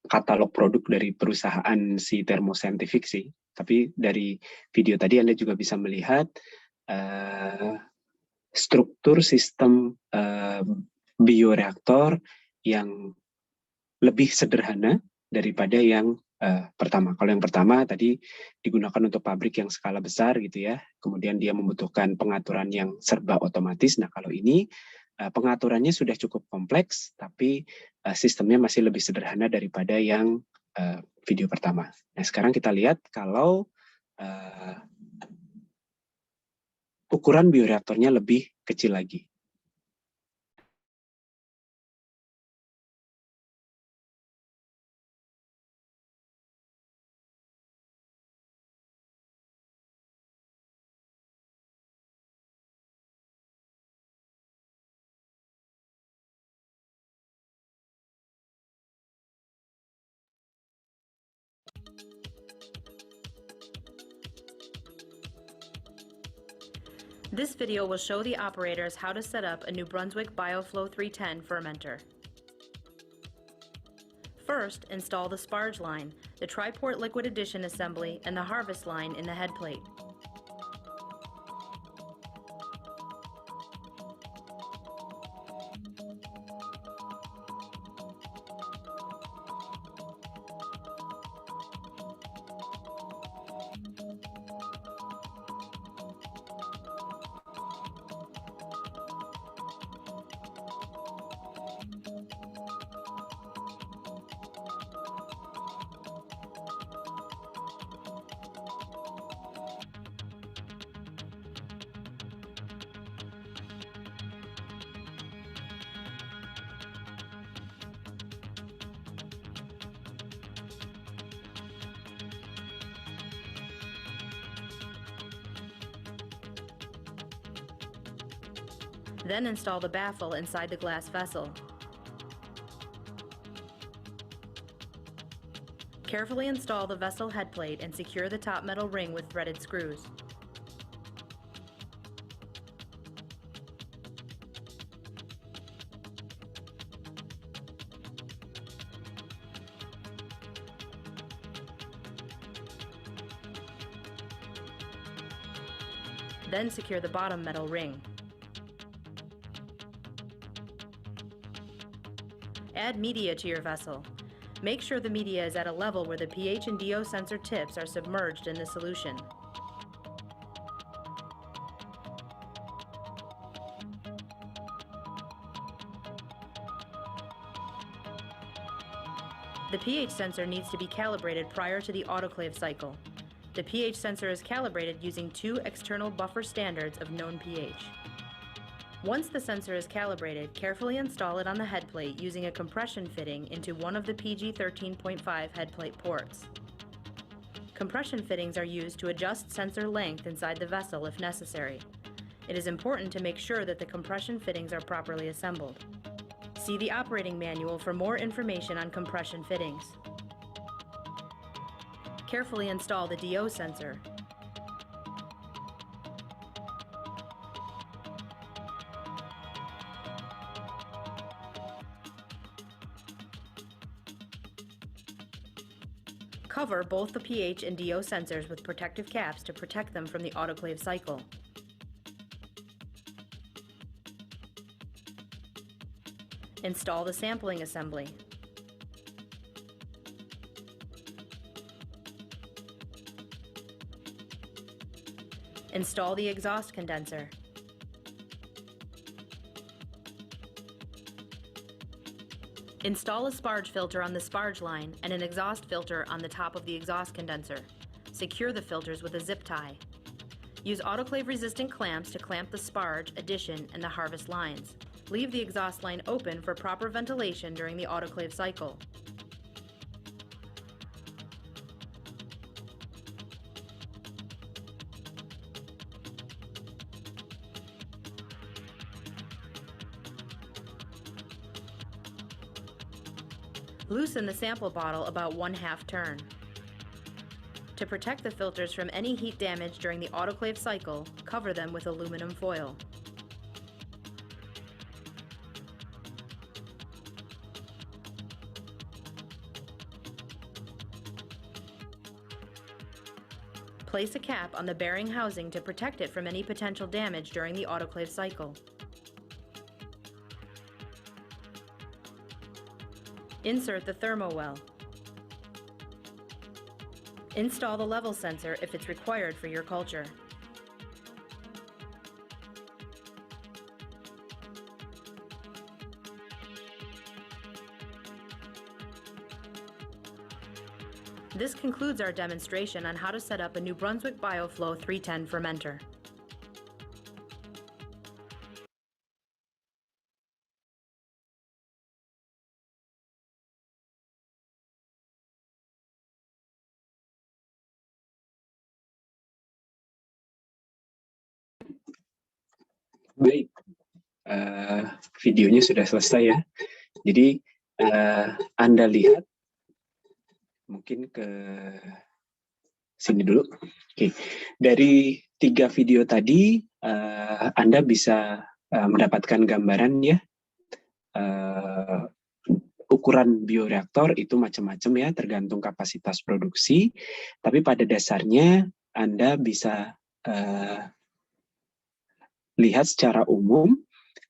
katalog produk dari perusahaan si Thermo Scientific sih. Tapi dari video tadi Anda juga bisa melihat struktur sistem bioreaktor yang lebih sederhana daripada yang pertama. Kalau yang pertama tadi digunakan untuk pabrik yang skala besar gitu ya. Kemudian dia membutuhkan pengaturan yang serba otomatis. Nah, kalau ini pengaturannya sudah cukup kompleks, tapi sistemnya masih lebih sederhana daripada yang video pertama. Nah, sekarang kita lihat kalau ukuran bioreaktornya lebih kecil lagi. This video will show the operators how to set up a New Brunswick BioFlow 310 fermenter. First, install the sparge line, the tri-port liquid addition assembly, and the harvest line in the head plate. Then install the baffle inside the glass vessel. Carefully install the vessel head plate and secure the top metal ring with threaded screws. Then secure the bottom metal ring. Add media to your vessel. Make sure the media is at a level where the pH and DO sensor tips are submerged in the solution. The pH sensor needs to be calibrated prior to the autoclave cycle. The pH sensor is calibrated using 2 external buffer standards of known pH. Once the sensor is calibrated, carefully install it on the head plate using a compression fitting into one of the PG 13.5 head plate ports. Compression fittings are used to adjust sensor length inside the vessel if necessary. It is important to make sure that the compression fittings are properly assembled. See the operating manual for more information on compression fittings. Carefully install the DO sensor. Carefully install the DO sensor. Cover both the pH and DO sensors with protective caps to protect them from the autoclave cycle. Install the sampling assembly. Install the exhaust condenser. Install a sparge filter on the sparge line and an exhaust filter on the top of the exhaust condenser. Secure the filters with a zip tie. Use autoclave-resistant clamps to clamp the sparge, addition, and the harvest lines. Leave the exhaust line open for proper ventilation during the autoclave cycle. Loosen the sample bottle about 1/2 turn. To protect the filters from any heat damage during the autoclave cycle, cover them with aluminum foil. Place a cap on the bearing housing to protect it from any potential damage during the autoclave cycle. Insert the thermowell. Install the level sensor if it's required for your culture. This concludes our demonstration on how to set up a New Brunswick BioFlow 310 fermenter. Baik, videonya sudah selesai ya. Jadi Anda lihat, mungkin ke sini dulu. Oke, dari 3 video tadi Anda bisa mendapatkan gambaran ya. Ukuran bioreaktor itu macam-macam ya, tergantung kapasitas produksi. Tapi pada dasarnya Anda bisa lihat secara umum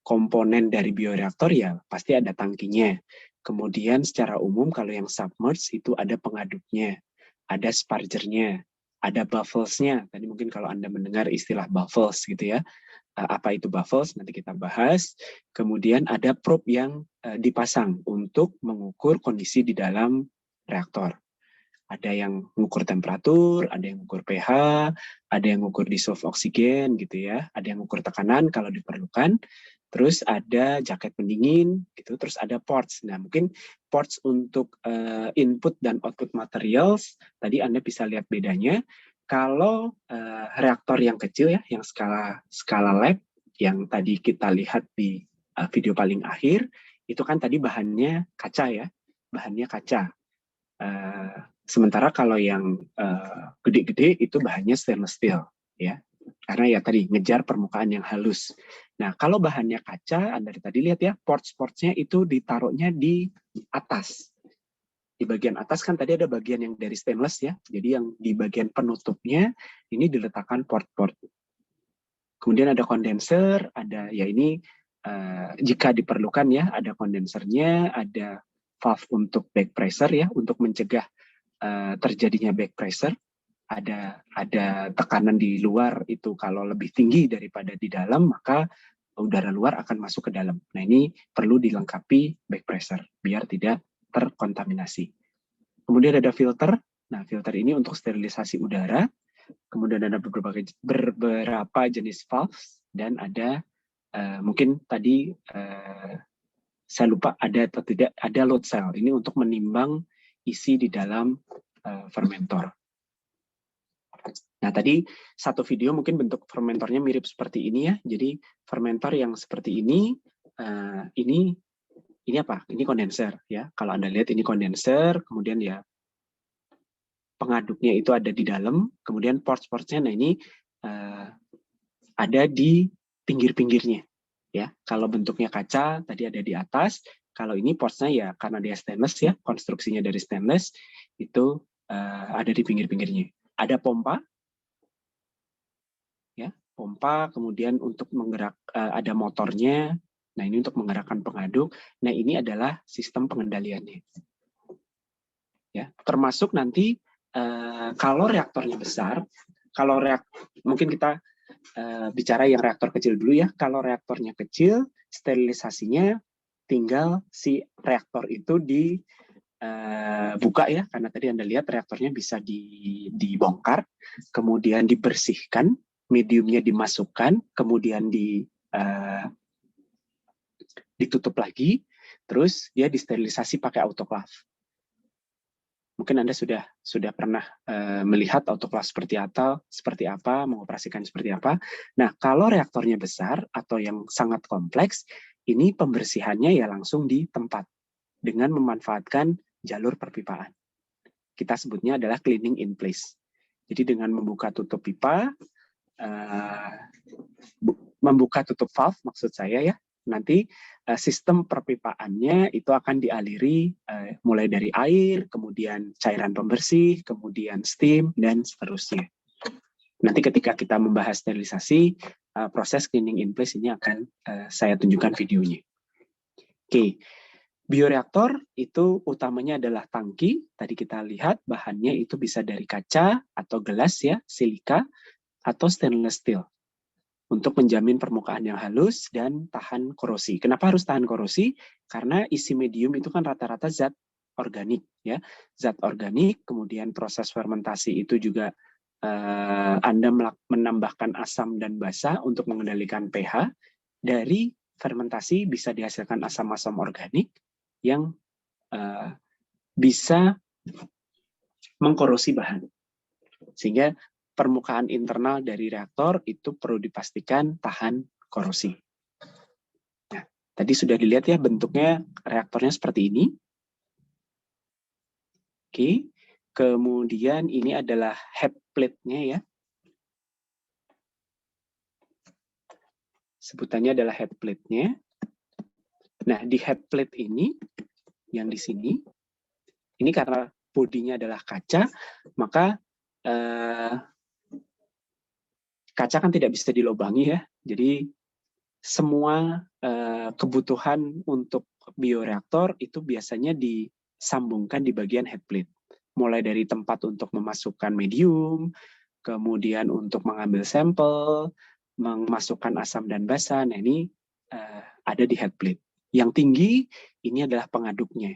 komponen dari bioreaktor ya pasti ada tangkinya. Kemudian secara umum kalau yang submerged itu ada pengaduknya, ada spargernya, ada bafflesnya. Tadi mungkin kalau Anda mendengar istilah baffles gitu ya. Apa itu baffles? Nanti kita bahas. Kemudian ada probe yang dipasang untuk mengukur kondisi di dalam reaktor. Ada yang mengukur temperatur, ada yang mengukur pH, ada yang mengukur dissolved oksigen gitu ya, ada yang mengukur tekanan kalau diperlukan. Terus ada jaket pendingin gitu, terus ada ports. Nah, mungkin ports untuk input dan output materials tadi Anda bisa lihat bedanya. Kalau reaktor yang kecil ya, yang skala lab yang tadi kita lihat di video paling akhir, itu kan tadi bahannya kaca ya, bahannya kaca. Sementara kalau yang gede-gede itu bahannya stainless steel ya, karena ya tadi ngejar permukaan yang halus. Nah kalau bahannya kaca, Anda tadi lihat ya ports-portsnya itu ditaruhnya di atas. Di bagian atas kan tadi ada bagian yang dari stainless ya, jadi yang di bagian penutupnya ini diletakkan port-port. Kemudian ada kondenser, ada ya ini jika diperlukan ya, ada kondensernya, ada valve untuk back pressure ya, untuk mencegah terjadinya back pressure. Ada tekanan di luar itu kalau lebih tinggi daripada di dalam, maka udara luar akan masuk ke dalam. Nah ini perlu dilengkapi back pressure biar tidak terkontaminasi. Kemudian ada filter. Nah filter ini untuk sterilisasi udara. Kemudian ada beberapa jenis valves dan ada mungkin tadi saya lupa ada atau tidak, ada load cell. Ini untuk menimbang isi di dalam fermentor. Nah tadi satu video mungkin bentuk fermentornya mirip seperti ini ya. Jadi fermentor yang seperti ini apa? Ini kondenser ya. Kalau Anda lihat ini kondenser, kemudian ya pengaduknya itu ada di dalam, kemudian ports-portsnya, nah ini ada di pinggir-pinggirnya ya. Kalau bentuknya kaca tadi ada di atas, kalau ini portsnya ya karena dia stainless ya, konstruksinya dari stainless, itu ada di pinggir-pinggirnya. Ada pompa, ya, pompa. Kemudian untuk menggerak, ada motornya. Nah, ini untuk menggerakkan pengaduk. Nah, ini adalah sistem pengendaliannya. Ya, termasuk nanti kalau reaktornya besar, kalau mungkin kita bicara yang reaktor kecil dulu ya. Kalau reaktornya kecil, sterilisasinya tinggal si reaktor itu dibuka ya, karena tadi Anda lihat reaktornya bisa dibongkar, kemudian dibersihkan, mediumnya dimasukkan, kemudian ditutup lagi, terus dia disterilisasi pakai autoclave. Mungkin Anda sudah pernah melihat autoclave seperti apa, mengoperasikan seperti apa. Nah, kalau reaktornya besar atau yang sangat kompleks, ini pembersihannya ya langsung di tempat dengan memanfaatkan jalur perpipaan. Kita sebutnya adalah cleaning in place. Jadi dengan membuka tutup pipa, membuka tutup valve maksud saya ya, nanti sistem perpipaannya itu akan dialiri mulai dari air, kemudian cairan pembersih, kemudian steam, dan seterusnya. Nanti ketika kita membahas sterilisasi, proses cleaning in place ini akan saya tunjukkan videonya. Oke, bioreaktor itu utamanya adalah tangki. Tadi kita lihat bahannya itu bisa dari kaca atau gelas ya, silika, atau stainless steel. Untuk menjamin permukaan yang halus dan tahan korosi. Kenapa harus tahan korosi? Karena isi medium itu kan rata-rata zat organik, ya, zat organik. Kemudian proses fermentasi itu juga Anda menambahkan asam dan basa untuk mengendalikan pH. Dari fermentasi bisa dihasilkan asam-asam organik yang bisa mengkorosi bahan, sehingga permukaan internal dari reaktor itu perlu dipastikan tahan korosi. Nah, tadi sudah dilihat ya bentuknya reaktornya seperti ini. Oke, kemudian ini adalah head plate-nya ya. Sebutannya adalah head plate-nya. Nah, di head plate ini, yang di sini, ini karena bodinya adalah kaca, maka kaca kan tidak bisa dilobangi ya, jadi semua kebutuhan untuk bioreaktor itu biasanya disambungkan di bagian head plate. Mulai dari tempat untuk memasukkan medium, kemudian untuk mengambil sampel, memasukkan asam dan basa, nah ini ada di head plate. Yang tinggi ini adalah pengaduknya,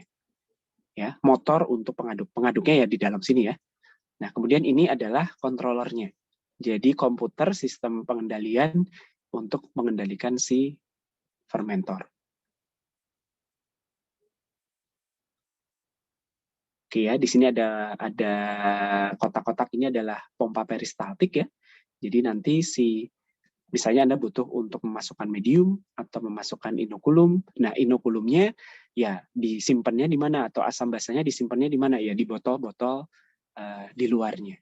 ya, motor untuk pengaduknya ya di dalam sini ya. Nah kemudian ini adalah controllernya. Jadi komputer sistem pengendalian untuk mengendalikan si fermentor. Oke ya, di sini ada kotak-kotak ini adalah pompa peristaltik ya. Jadi nanti misalnya Anda butuh untuk memasukkan medium atau memasukkan inokulum. Nah, inokulumnya ya disimpannya di mana atau asam basanya disimpannya di mana ya, di botol-botol di luarnya.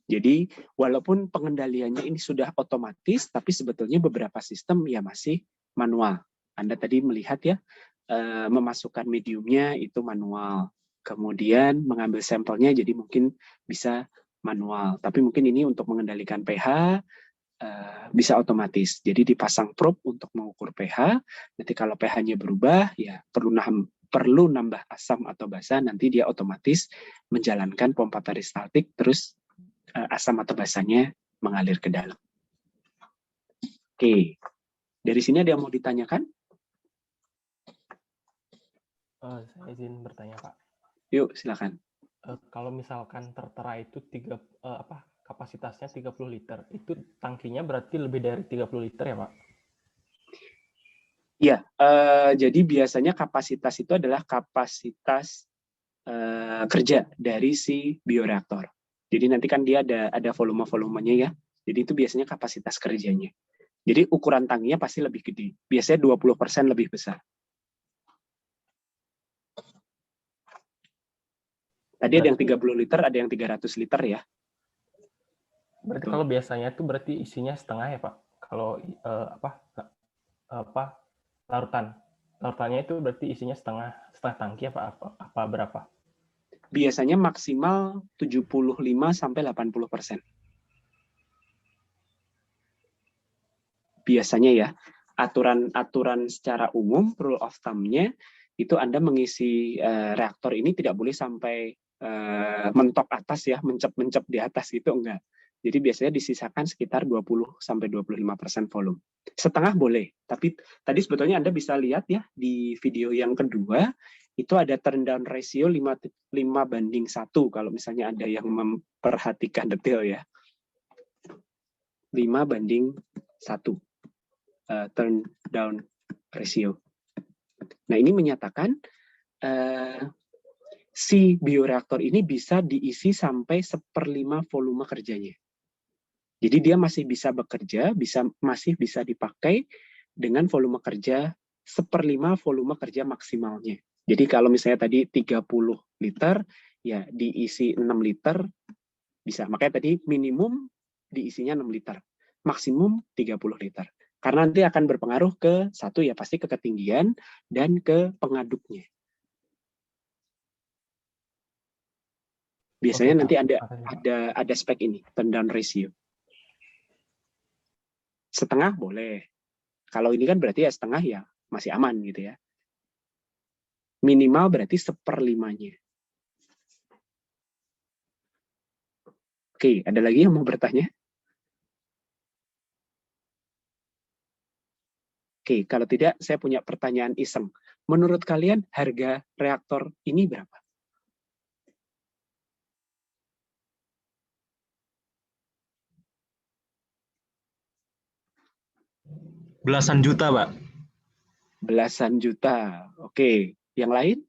Jadi walaupun pengendaliannya ini sudah otomatis, tapi sebetulnya beberapa sistem ya masih manual. Anda tadi melihat ya, memasukkan mediumnya itu manual. Kemudian mengambil sampelnya jadi mungkin bisa manual. Tapi mungkin ini untuk mengendalikan pH bisa otomatis. Jadi dipasang probe untuk mengukur pH. Nanti kalau pH-nya berubah ya perlu nambah asam atau basa, nanti dia otomatis menjalankan pompa peristaltik terus asam atau basanya mengalir ke dalam. Oke, dari sini ada yang mau ditanyakan? Saya izin bertanya, Pak. Yuk, silakan. Kalau misalkan tertera itu kapasitasnya 30 liter, itu tangkinya berarti lebih dari 30 liter ya, Pak? Iya, jadi biasanya kapasitas itu adalah kapasitas kerja dari si bioreaktor. Jadi nanti kan dia ada volume-volumenya ya. Jadi itu biasanya kapasitas kerjanya. Jadi ukuran tangkinya pasti lebih gede. Biasanya 20% lebih besar. Tadi ada yang 30 liter, ada yang 300 liter ya. Berarti kalau biasanya itu berarti isinya setengah ya, Pak? Kalau larutannya itu berarti isinya setengah tangki apa berapa? biasanya maksimal 75-80%. Biasanya ya, aturan secara umum, rule of thumb-nya, itu Anda mengisi reaktor ini tidak boleh sampai mentok atas ya, mencep-mencep di atas gitu, enggak. Jadi biasanya disisakan sekitar 20-25% volume. Setengah boleh, tapi tadi sebetulnya Anda bisa lihat ya di video yang kedua, itu ada turn down ratio 5:1 kalau misalnya ada yang memperhatikan detail ya. 5:1 turn down ratio. Nah, ini menyatakan si bioreaktor ini bisa diisi sampai 1/5 volume kerjanya. Jadi dia masih bisa bekerja, masih bisa dipakai dengan volume kerja 1/5 volume kerja maksimalnya. Jadi kalau misalnya tadi 30 liter, ya diisi 6 liter bisa. Makanya tadi minimum diisinya 6 liter, maksimum 30 liter. Karena nanti akan berpengaruh ke satu ya pasti ke ketinggian dan ke pengaduknya. Biasanya nanti ada spek ini, turn down ratio. Setengah boleh. Kalau ini kan berarti ya setengah ya masih aman gitu ya. Minimal berarti 1/5-nya. Oke, ada lagi yang mau bertanya? Oke, kalau tidak saya punya pertanyaan iseng. Menurut kalian harga reaktor ini berapa? Belasan juta, Pak. Belasan juta. Oke, yang lain?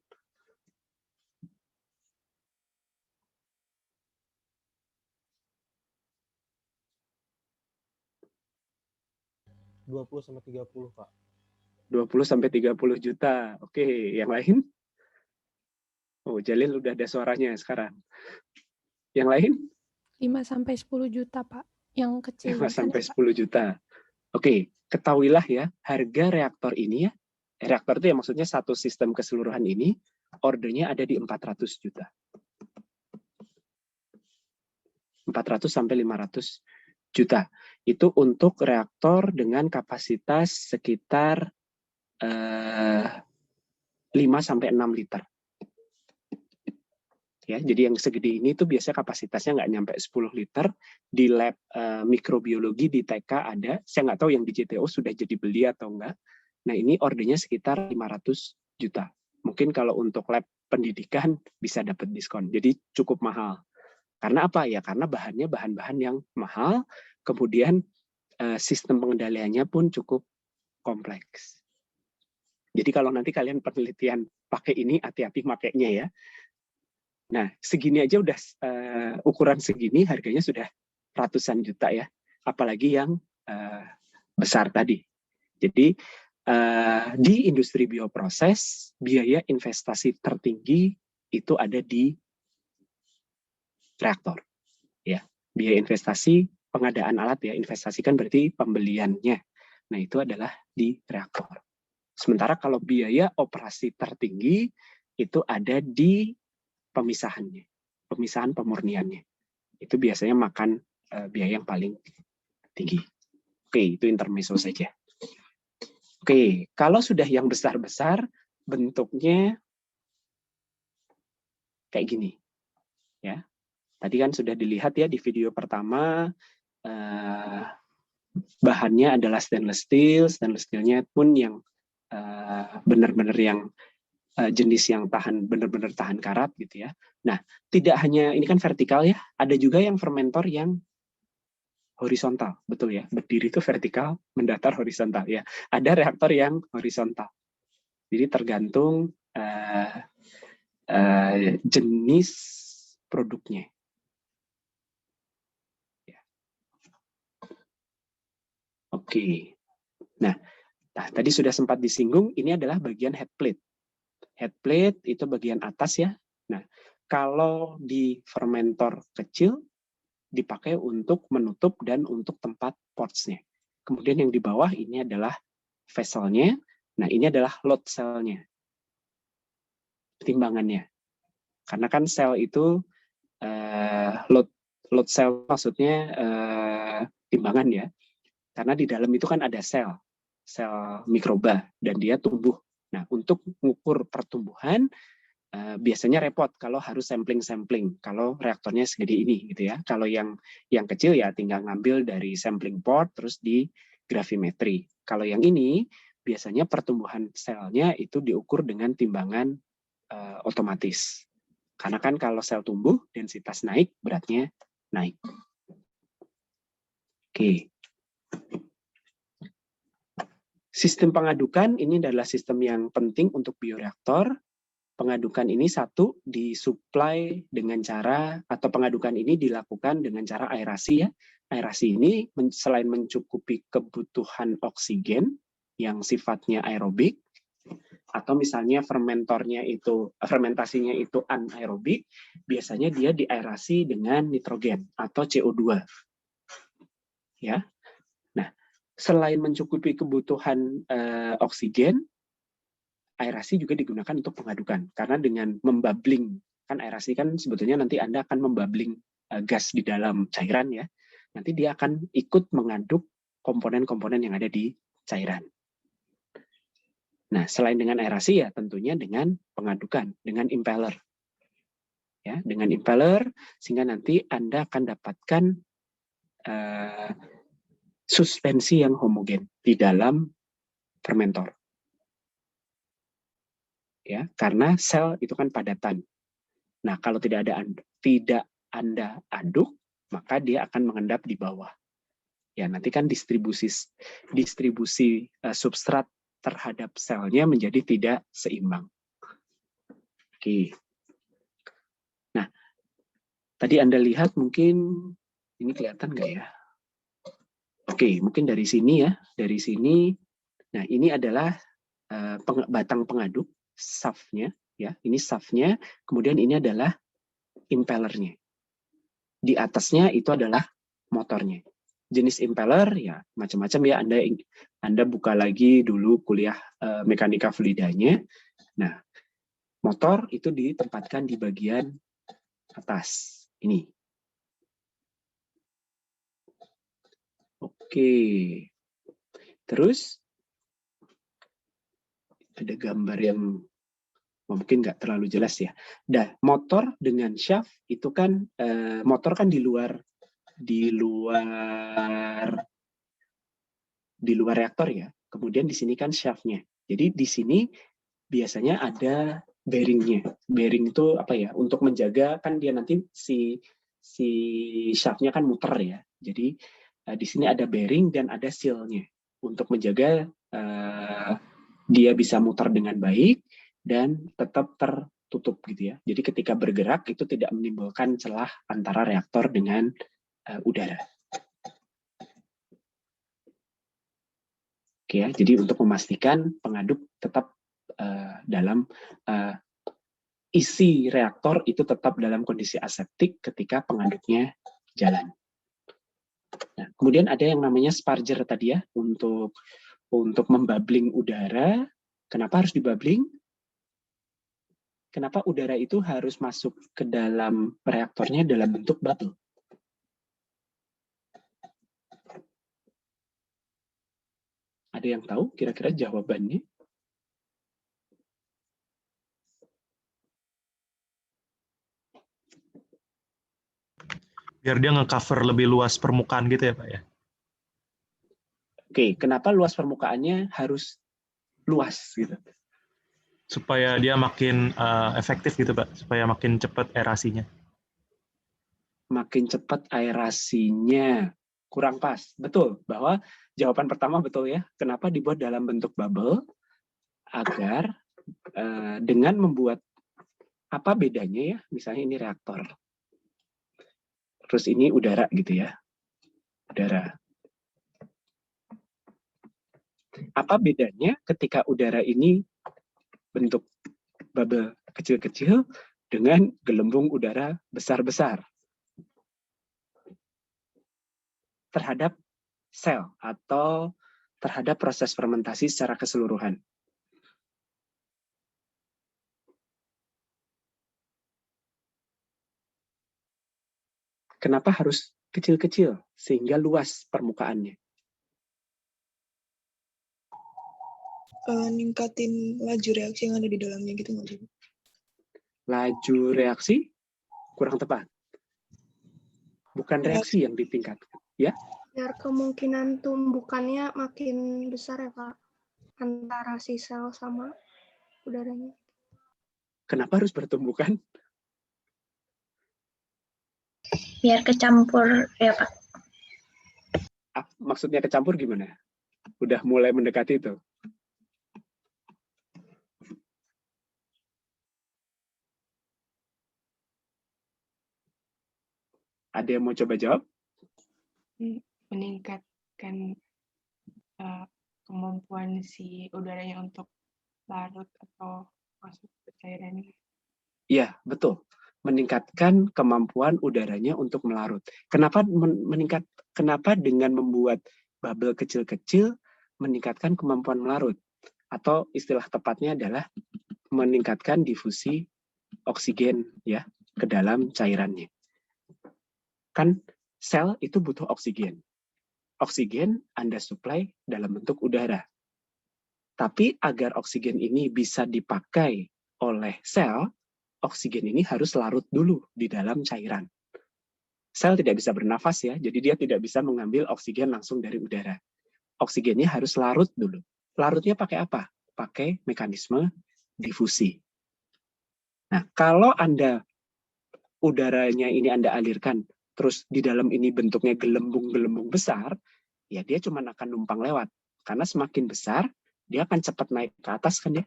20-30, Pak. 20-30 juta. Oke, yang lain? Oh, Jalil udah ada suaranya sekarang. Yang lain? 5-10 juta, Pak. Yang kecil. 5-10 juta. Oke, ketahuilah ya, harga reaktor ini ya, reaktor itu ya maksudnya satu sistem keseluruhan ini, ordernya ada di 400 juta. 400 sampai 500 juta. Itu untuk reaktor dengan kapasitas sekitar 5 sampai 6 liter. Ya, jadi yang segede ini tuh biasanya kapasitasnya nggak nyampe 10 liter. Di lab mikrobiologi di TK ada, saya nggak tahu yang di JTO sudah jadi beli atau enggak. Nah, ini ordernya sekitar 500 juta. Mungkin kalau untuk lab pendidikan bisa dapat diskon. Jadi cukup mahal. Karena apa ya? Karena bahannya bahan-bahan yang mahal, kemudian sistem pengendaliannya pun cukup kompleks. Jadi kalau nanti kalian penelitian pakai ini, hati-hati makainya ya. Nah, segini aja udah ukuran segini harganya sudah ratusan juta ya. Apalagi yang besar tadi. Jadi di industri bioproses, biaya investasi tertinggi itu ada di reaktor. Ya, biaya investasi pengadaan alat ya, investasi kan berarti pembeliannya. Nah, itu adalah di reaktor. Sementara kalau biaya operasi tertinggi itu ada di pemisahannya, pemisahan pemurniannya. Itu biasanya makan biaya yang paling tinggi. Oke, itu intermezzo saja. Oke, kalau sudah yang besar-besar, bentuknya kayak gini. Ya, tadi kan sudah dilihat ya di video pertama, bahannya adalah stainless steel. Stainless steel-nya pun yang benar-benar yang jenis yang benar-benar tahan karat gitu ya. Nah, tidak hanya ini kan vertikal ya, ada juga yang fermentor yang horizontal, betul ya. Berdiri itu vertikal, mendatar horizontal ya. Ada reaktor yang horizontal. Jadi tergantung jenis produknya. Ya. Oke. Nah, tadi sudah sempat disinggung, ini adalah bagian head plate. Head plate itu bagian atas ya. Nah, kalau di fermentor kecil dipakai untuk menutup dan untuk tempat ports-nya. Kemudian yang di bawah ini adalah vessel-nya. Nah, ini adalah load cell-nya. Timbangannya. Karena kan sel itu load cell maksudnya timbangan ya. Karena di dalam itu kan ada sel mikroba dan dia tumbuh. Nah, untuk mengukur pertumbuhan biasanya repot kalau harus sampling kalau reaktornya segede ini gitu ya. Kalau yang kecil ya tinggal ngambil dari sampling port terus di gravimetri. Kalau yang ini biasanya pertumbuhan selnya itu diukur dengan timbangan otomatis. Karena kan kalau sel tumbuh densitas naik, beratnya naik. Oke. Sistem pengadukan ini adalah sistem yang penting untuk bioreaktor. Pengadukan ini satu disuplai dengan cara atau pengadukan ini dilakukan dengan cara aerasi ya. Aerasi ini selain mencukupi kebutuhan oksigen yang sifatnya aerobik atau misalnya fermentasinya itu anaerobik, biasanya dia diaerasi dengan nitrogen atau CO2. Ya. Nah, selain mencukupi kebutuhan oksigen, aerasi juga digunakan untuk pengadukan. Karena dengan membabling, kan aerasi kan sebetulnya nanti Anda akan membabling gas di dalam cairan ya. Nanti dia akan ikut mengaduk komponen-komponen yang ada di cairan. Nah, selain dengan aerasi ya tentunya dengan pengadukan, dengan impeller. Ya, dengan impeller sehingga nanti Anda akan dapatkan suspensi yang homogen di dalam fermentor. Ya, karena sel itu kan padatan. Nah, kalau tidak Anda aduk, maka dia akan mengendap di bawah. Ya, nanti kan distribusi substrat terhadap selnya menjadi tidak seimbang. Oke. Nah, tadi Anda lihat mungkin ini kelihatan nggak ya? Oke, mungkin dari sini ya, dari sini. Nah, ini adalah batang pengaduk, shaft-nya, ya. Ini shaft-nya, kemudian ini adalah impellernya. Di atasnya itu adalah motornya. Jenis impeller ya macam-macam ya. Anda buka lagi dulu kuliah mekanika fluidanya. Nah, motor itu ditempatkan di bagian atas ini. Oke. Terus ada gambar yang mungkin nggak terlalu jelas ya. Nah, motor dengan shaft itu kan motor kan di luar reaktor ya. Kemudian di sini kan shaft-nya. Jadi di sini biasanya ada bearing-nya. Bearing itu apa ya? Untuk menjaga kan dia nanti si shaft-nya kan muter ya. Jadi di sini ada bearing dan ada seal-nya untuk menjaga dia bisa muter dengan baik dan tetap tertutup gitu ya. Jadi ketika bergerak itu tidak menimbulkan celah antara reaktor dengan udara. Oke ya, jadi untuk memastikan pengaduk tetap dalam isi reaktor itu tetap dalam kondisi aseptik ketika pengaduknya jalan. Nah, kemudian ada yang namanya sparger tadi ya untuk membabling udara. Kenapa harus dibabling? Kenapa udara itu harus masuk ke dalam reaktornya dalam bentuk bubble? Ada yang tahu kira-kira jawabannya? Biar dia nge-cover lebih luas permukaan gitu ya Pak ya? Oke, kenapa luas permukaannya harus luas gitu? Supaya dia makin efektif gitu Pak, supaya makin cepat aerasinya. Makin cepat aerasinya. Kurang pas. Betul, bahwa jawaban pertama betul ya. Kenapa dibuat dalam bentuk bubble? Agar dengan membuat apa bedanya ya? Misalnya ini reaktor. Terus ini udara gitu ya. Udara. Apa bedanya ketika udara ini bentuk bubble kecil-kecil dengan gelembung udara besar-besar terhadap sel atau terhadap proses fermentasi secara keseluruhan? Kenapa harus kecil-kecil sehingga luas permukaannya? Ningkatin laju reaksi yang ada di dalamnya gitu nggak sih? Laju reaksi kurang tepat. Bukan reaksi yang ditingkatkan, ya? Biar kemungkinan tumbukannya makin besar ya Pak, antara si sel sama udaranya. Kenapa harus bertumbukan? Biar kecampur ya Pak. Maksudnya kecampur gimana? Udah mulai mendekati itu. Ada yang mau coba jawab? Meningkatkan kemampuan si udaranya untuk larut atau masuk ke cairannya. Iya, betul. Meningkatkan kemampuan udaranya untuk melarut. Kenapa meningkat? Kenapa dengan membuat bubble kecil-kecil meningkatkan kemampuan melarut? Atau istilah tepatnya adalah meningkatkan difusi oksigen ya ke dalam cairannya. Kan sel itu butuh oksigen. Oksigen Anda supply dalam bentuk udara. Tapi agar oksigen ini bisa dipakai oleh sel, oksigen ini harus larut dulu di dalam cairan. Sel tidak bisa bernafas ya, jadi dia tidak bisa mengambil oksigen langsung dari udara. Oksigennya harus larut dulu. Larutnya pakai apa? Pakai mekanisme difusi. Nah, kalau Anda udaranya ini Anda alirkan, terus di dalam ini bentuknya gelembung-gelembung besar, ya dia cuma akan numpang lewat. Karena semakin besar, dia akan cepat naik ke atas kan ya.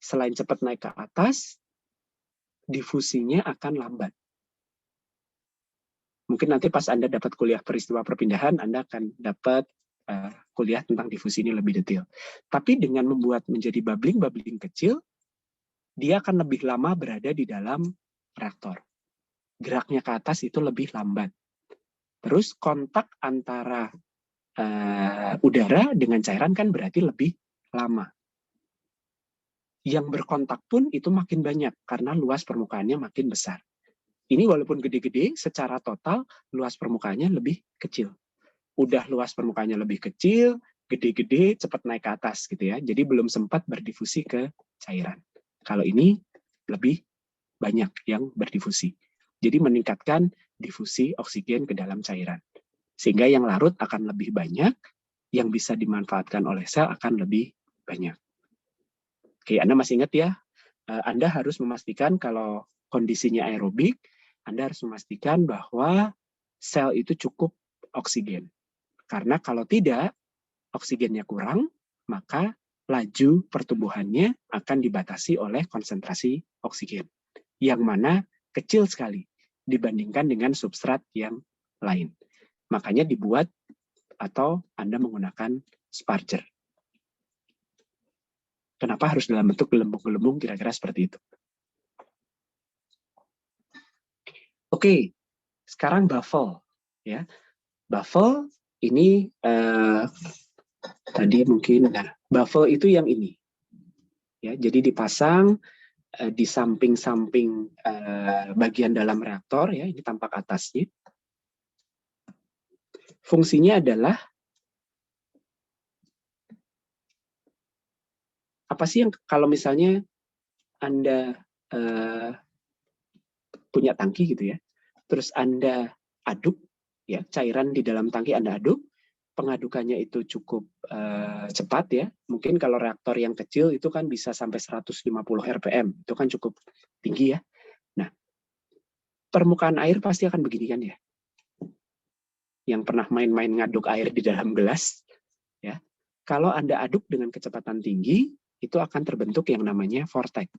Selain cepat naik ke atas, difusinya akan lambat. Mungkin nanti pas Anda dapat kuliah peristiwa perpindahan, Anda akan dapat kuliah tentang difusi ini lebih detail. Tapi dengan membuat menjadi bubbling kecil, dia akan lebih lama berada di dalam reaktor. Geraknya ke atas itu lebih lambat. Terus kontak antara udara dengan cairan kan berarti lebih lama. Yang berkontak pun itu makin banyak karena luas permukaannya makin besar. Ini walaupun gede-gede, secara total luas permukaannya lebih kecil. Udah luas permukaannya lebih kecil, gede-gede, cepat naik ke atas gitu ya. Jadi belum sempat berdifusi ke cairan. Kalau ini lebih banyak yang berdifusi. Jadi meningkatkan difusi oksigen ke dalam cairan. Sehingga yang larut akan lebih banyak, yang bisa dimanfaatkan oleh sel akan lebih banyak. Oke, Anda masih ingat ya, Anda harus memastikan kalau kondisinya aerobik, Anda harus memastikan bahwa sel itu cukup oksigen. Karena kalau tidak, oksigennya kurang, maka laju pertumbuhannya akan dibatasi oleh konsentrasi oksigen. Yang mana kecil sekali dibandingkan dengan substrat yang lain. Makanya dibuat atau Anda menggunakan sparger. Kenapa harus dalam bentuk gelembung-gelembung kira-kira seperti itu? Oke, sekarang baffle. Ya, baffle ini tadi mungkin, baffle itu yang ini. Ya, jadi dipasang di samping-samping bagian dalam reaktor ya, ini tampak atasnya. Fungsinya adalah apa sih yang kalau misalnya Anda punya tangki gitu ya, terus Anda aduk ya, cairan di dalam tangki Anda aduk, pengadukannya itu cukup cepat ya. Mungkin kalau reaktor yang kecil itu kan bisa sampai 150 rpm, itu kan cukup tinggi ya. Nah, permukaan air pasti akan begini kan ya. Yang pernah main-main ngaduk air di dalam gelas ya. Kalau Anda aduk dengan kecepatan tinggi, itu akan terbentuk yang namanya vortex.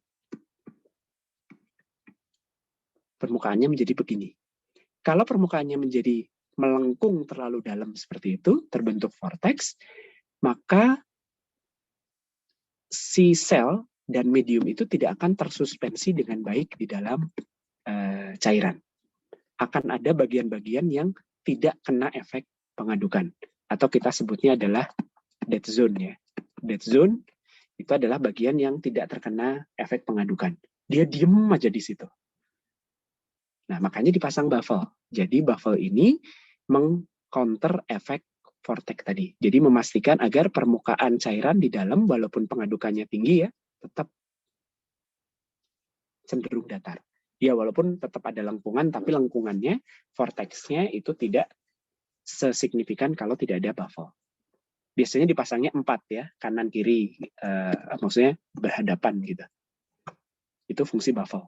Permukaannya menjadi begini. Kalau permukaannya menjadi melengkung terlalu dalam seperti itu, terbentuk vortex, maka si sel dan medium itu tidak akan tersuspensi dengan baik di dalam cairan. Akan ada bagian-bagian yang tidak kena efek pengadukan. Atau kita sebutnya adalah dead zone ya. Dead zone itu adalah bagian yang tidak terkena efek pengadukan. Dia diem aja di situ. Nah, makanya dipasang baffle. Jadi baffle ini meng-counter efek vortex tadi. Jadi memastikan agar permukaan cairan di dalam, walaupun pengadukannya tinggi ya, tetap cenderung datar. Ya, walaupun tetap ada lengkungan, tapi lengkungannya, vortexnya itu tidak sesignifikan kalau tidak ada baffle. Biasanya dipasangnya 4 ya, kanan kiri, maksudnya berhadapan gitu. Itu fungsi baffle.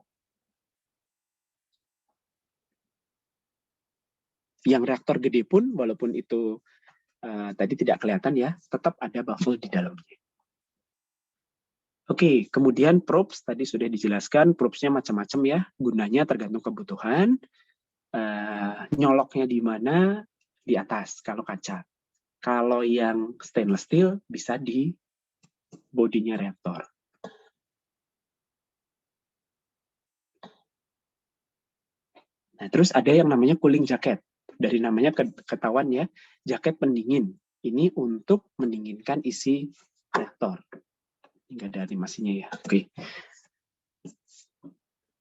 Yang reaktor gede pun, walaupun itu tadi tidak kelihatan ya, tetap ada baffle di dalamnya. Oke, kemudian probes tadi sudah dijelaskan, probes-nya macam-macam ya, gunanya tergantung kebutuhan, nyoloknya di mana, di atas kalau kaca. Kalau yang stainless steel bisa di bodinya reaktor. Nah, terus ada yang namanya cooling jacket. Dari namanya ketahuan ya, jaket pendingin. Ini untuk mendinginkan isi reaktor. Enggak ada animasinya ya. Oke.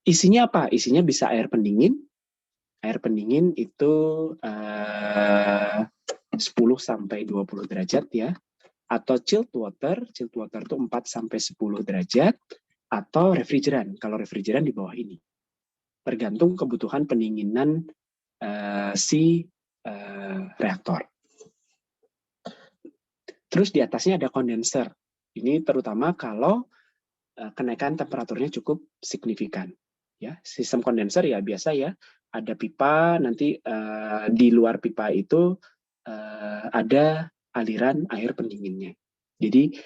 Isinya apa? Isinya bisa air pendingin. Air pendingin itu 10 sampai 20 derajat ya. Atau chilled water itu 4 sampai 10 derajat atau refrigeran. Kalau refrigeran di bawah ini. Tergantung kebutuhan pendinginan si reaktor. Terus di atasnya ada kondenser. Ini terutama kalau kenaikan temperaturnya cukup signifikan. Ya, sistem kondenser ya biasa ya, ada pipa, nanti di luar pipa itu ada aliran air pendinginnya. Jadi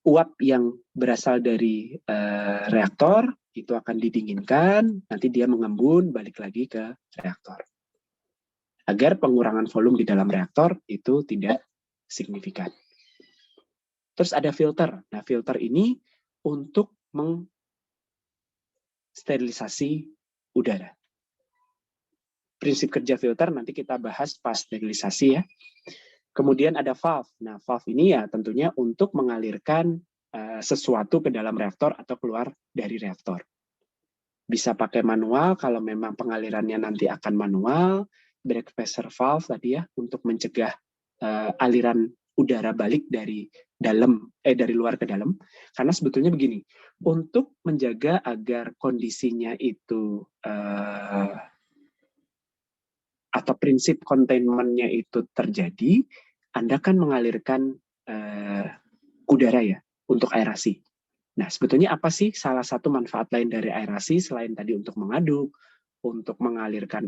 uap yang berasal dari reaktor itu akan didinginkan, nanti dia mengembun balik lagi ke reaktor. Agar pengurangan volume di dalam reaktor itu tidak signifikan. Terus ada filter. Nah, filter ini untuk mengsterilisasi udara. Prinsip kerja filter nanti kita bahas pas sterilisasi ya. Kemudian ada valve. Nah, valve ini ya tentunya untuk mengalirkan sesuatu ke dalam reaktor atau keluar dari reaktor. Bisa pakai manual kalau memang pengalirannya nanti akan manual. Break pressure valve tadi ya untuk mencegah aliran udara balik dari luar ke dalam. Karena sebetulnya begini, untuk menjaga agar kondisinya itu atau prinsip containment-nya itu terjadi, Anda kan mengalirkan udara ya untuk aerasi. Nah, sebetulnya apa sih salah satu manfaat lain dari aerasi selain tadi untuk mengaduk, untuk mengalirkan,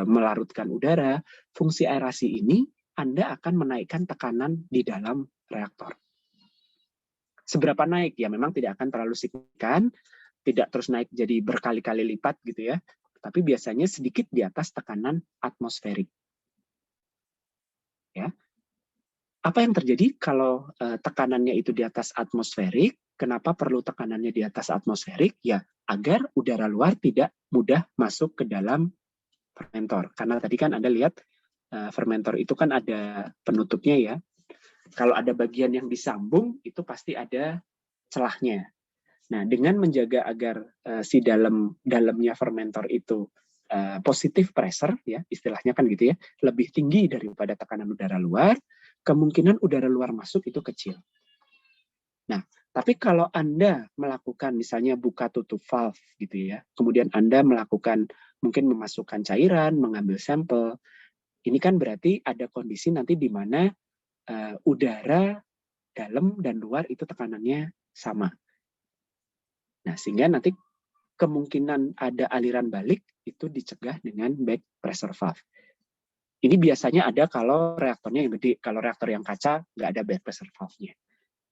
melarutkan udara, fungsi aerasi ini Anda akan menaikkan tekanan di dalam reaktor. Seberapa naik? Ya memang tidak akan terlalu signifikan, tidak terus naik jadi berkali-kali lipat gitu ya, tapi biasanya sedikit di atas tekanan atmosferik. Ya. Apa yang terjadi kalau tekanannya itu di atas atmosferik? Kenapa perlu tekanannya di atas atmosferik? Ya, agar udara luar tidak mudah masuk ke dalam fermentor. Karena tadi kan Anda lihat fermentor itu kan ada penutupnya ya. Kalau ada bagian yang disambung, itu pasti ada celahnya. Nah, dengan menjaga agar si dalamnya fermentor itu positive pressure, ya istilahnya kan gitu ya, lebih tinggi daripada tekanan udara luar, kemungkinan udara luar masuk itu kecil. Nah, tapi kalau Anda melakukan misalnya buka tutup valve gitu ya, kemudian Anda melakukan mungkin memasukkan cairan, mengambil sampel, ini kan berarti ada kondisi nanti di mana udara dalam dan luar itu tekanannya sama. Nah, sehingga nanti kemungkinan ada aliran balik itu dicegah dengan back pressure valve. Ini biasanya ada kalau reaktornya yang gede, kalau reaktor yang kaca nggak ada back pressure valve-nya.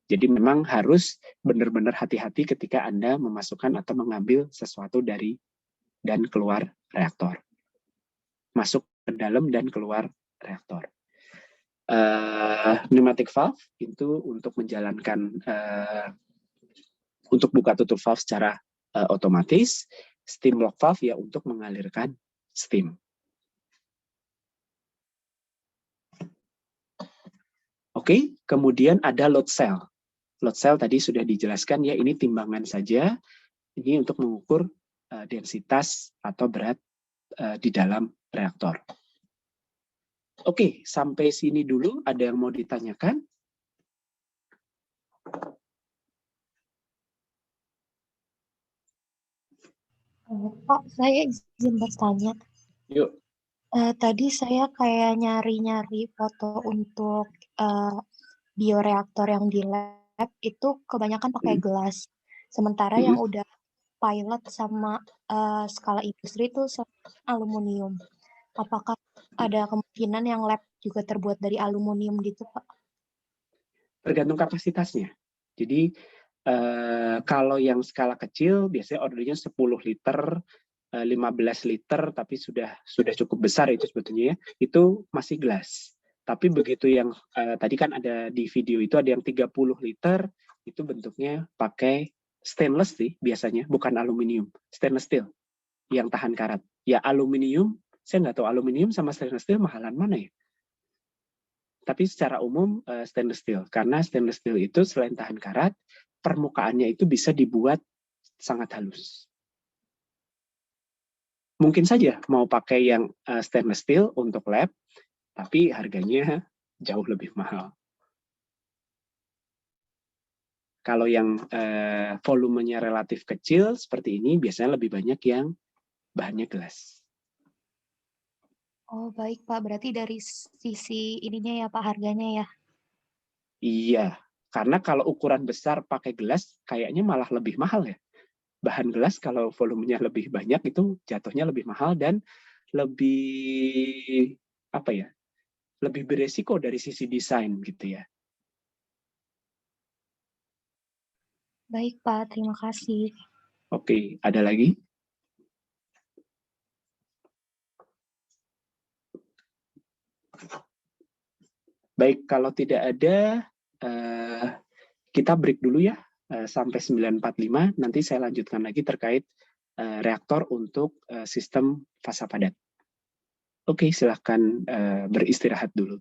Jadi memang harus benar-benar hati-hati ketika Anda memasukkan atau mengambil sesuatu dari dan keluar reaktor. Masuk ke dalam dan keluar reaktor. Pneumatic valve itu untuk menjalankan untuk buka tutup valve secara otomatis, steam lock valve ya untuk mengalirkan steam. Oke, kemudian ada load cell. Load cell tadi sudah dijelaskan ya, ini timbangan saja. Ini untuk mengukur densitas atau berat di dalam reaktor. Oke, sampai sini dulu. Ada yang mau ditanyakan? Pak, saya izin bertanya. Yuk. Tadi saya kayak nyari-nyari foto untuk bioreaktor yang di lab itu kebanyakan pakai gelas. Sementara yang udah pilot sama skala industri itu aluminium. Apakah ada kemungkinan yang lab juga terbuat dari aluminium gitu, Pak? Tergantung kapasitasnya. Jadi kalau yang skala kecil biasanya ordernya 10 liter, 15 liter, tapi sudah cukup besar itu sebetulnya ya, itu masih gelas. Tapi begitu yang tadi kan ada di video itu ada yang 30 liter, itu bentuknya pakai stainless sih biasanya, bukan aluminium, stainless steel yang tahan karat. Ya aluminium, saya nggak tahu aluminium sama stainless steel mahalan mana ya. Tapi secara umum stainless steel, karena stainless steel itu selain tahan karat, permukaannya itu bisa dibuat sangat halus. Mungkin saja mau pakai yang stainless steel untuk lab, tapi harganya jauh lebih mahal. Kalau yang volumenya relatif kecil seperti ini, biasanya lebih banyak yang bahannya gelas. Oh baik Pak, berarti dari sisi ininya ya Pak, harganya ya? Iya, karena kalau ukuran besar pakai gelas, kayaknya malah lebih mahal ya. Bahan gelas kalau volumenya lebih banyak itu jatuhnya lebih mahal dan lebih apa ya? Lebih beresiko dari sisi desain gitu ya. Baik Pak, terima kasih. Oke, ada lagi? Baik, kalau tidak ada, kita break dulu ya, sampai 9.45, nanti saya lanjutkan lagi terkait reaktor untuk sistem fasa padat. Oke, silahkan beristirahat dulu.